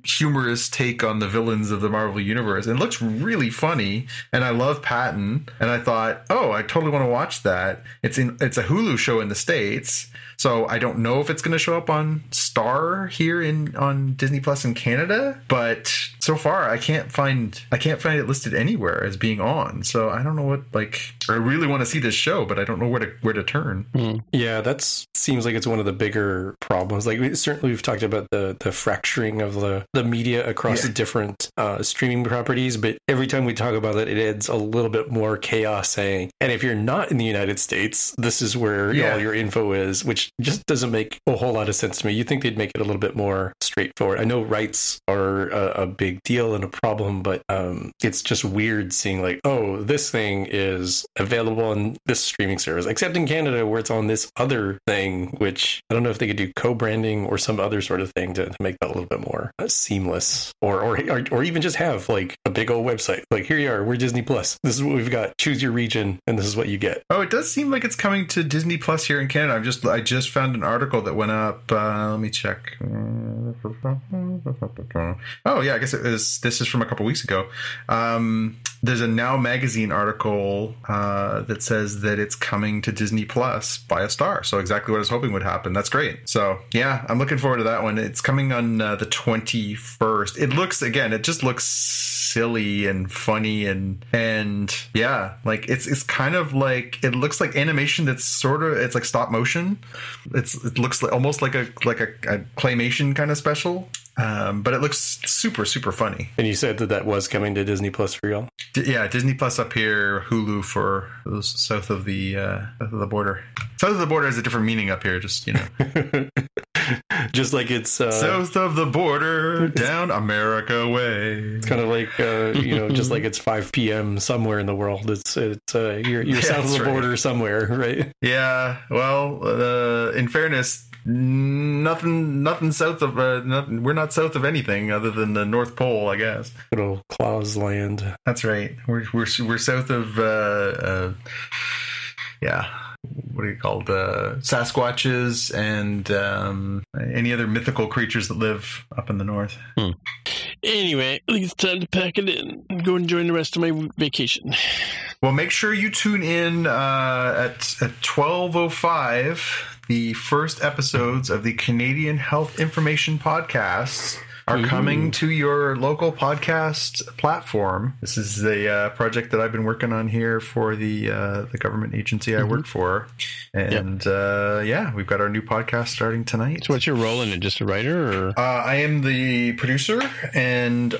humorous take on the villains of the Marvel universe, and it looks really funny, and I love Patton, and I thought, I totally want to watch that. It's a Hulu show in the States, So I don't know if it's going to show up on Star here on Disney Plus in Canada, but so far I can't find it listed anywhere as being on. So I don't know what, like, I really want to see this show, but I don't know where to turn. Yeah, that seems like it's one of the bigger problems. Like, certainly we've talked about the fracturing of the media across the different streaming properties, but every time we talk about it, it adds a little bit more chaos saying, and if you're not in the United States, this is where all your info is, which just doesn't make a whole lot of sense to me. You'd think they'd make it a little bit more straightforward. I know rights are a big deal and a problem, but it's just weird seeing like, oh, this thing is available on this streaming service, except in Canada where it's on this other thing, which I don't know if they could do co-branding or some other sort of thing to make that a little bit more seamless, or even just have like a big old website. Like, here you are, we're Disney Plus. This is what we've got. Choose your region, and this is what you get. Oh, it does seem like it's coming to Disney Plus here in Canada. I just found an article that went up. Let me check. Oh yeah, I guess this is from a couple weeks ago. There's a Now Magazine article that says that it's coming to Disney Plus by a Star. So exactly what I was hoping would happen. That's great. So yeah, I'm looking forward to that one. It's coming on the 21st. It just looks silly and funny and yeah, like it's kind of like, it looks like animation that's sort of, it's like stop motion. It looks like almost like a claymation kind of special. But it looks super, super funny. And you said that was coming to Disney Plus for y'all? Yeah, Disney Plus up here, Hulu for those south of the border. South of the border has a different meaning up here, just, you know. Just like it's... south of the border, down America way. It's kind of like, just like it's 5 p.m. somewhere in the world. It's you're south of the border somewhere, right? Yeah, well, in fairness... Nothing south of we're not south of anything other than the North Pole, I guess. Good old Claus land. That's right. We're south of what are you called? Sasquatches and any other mythical creatures that live up in the north. Anyway, I think it's time to pack it in and go enjoy the rest of my vacation. Well, make sure you tune in at 12:05. The first episodes of the Canadian Health Information Podcasts are coming to your local podcast platform. This is a project that I've been working on here for the government agency I work for. And we've got our new podcast starting tonight. So what's your role in it? Just a writer? Or? I am the producer, and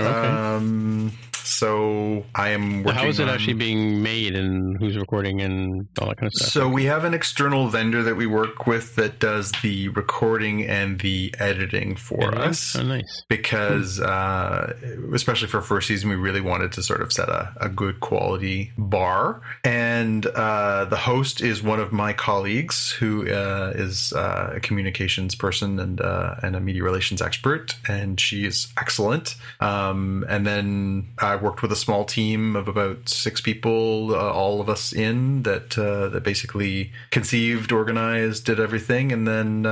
so I am working. How is it actually being made, and who's recording and all that kind of stuff? So we have an external vendor that we work with that does the recording and the editing for us. Oh, nice. Because, especially for first season, we really wanted to sort of set a good quality bar. And the host is one of my colleagues who is a communications person and a media relations expert, and she is excellent. And then I worked with a small team of about 6 people, all of us that basically conceived, organized, did everything, and then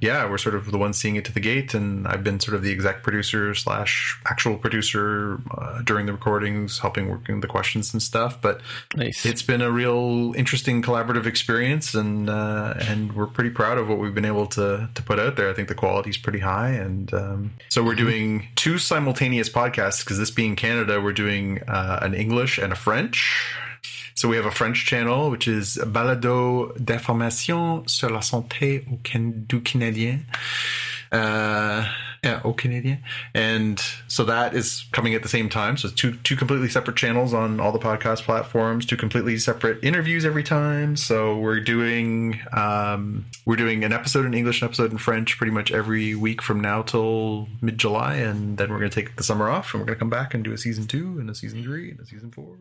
we're sort of the ones seeing it to the gate. And I've been sort of the exec producer / actual producer during the recordings, helping working the questions and stuff. But nice. It's been a real interesting collaborative experience, and we're pretty proud of what we've been able to put out there. I think the quality is pretty high, and so we're doing 2 simultaneous podcasts because this being Canada, we're doing an English and a French. So we have a French channel, which is Balado d'information sur la santé du Canadien. Au Canadien. And so that is coming at the same time. So it's two completely separate channels on all the podcast platforms, 2 completely separate interviews every time. So we're doing an episode in English, an episode in French pretty much every week from now till mid-July. And then we're going to take the summer off, and we're going to come back and do a season 2 and a season 3 and a season 4.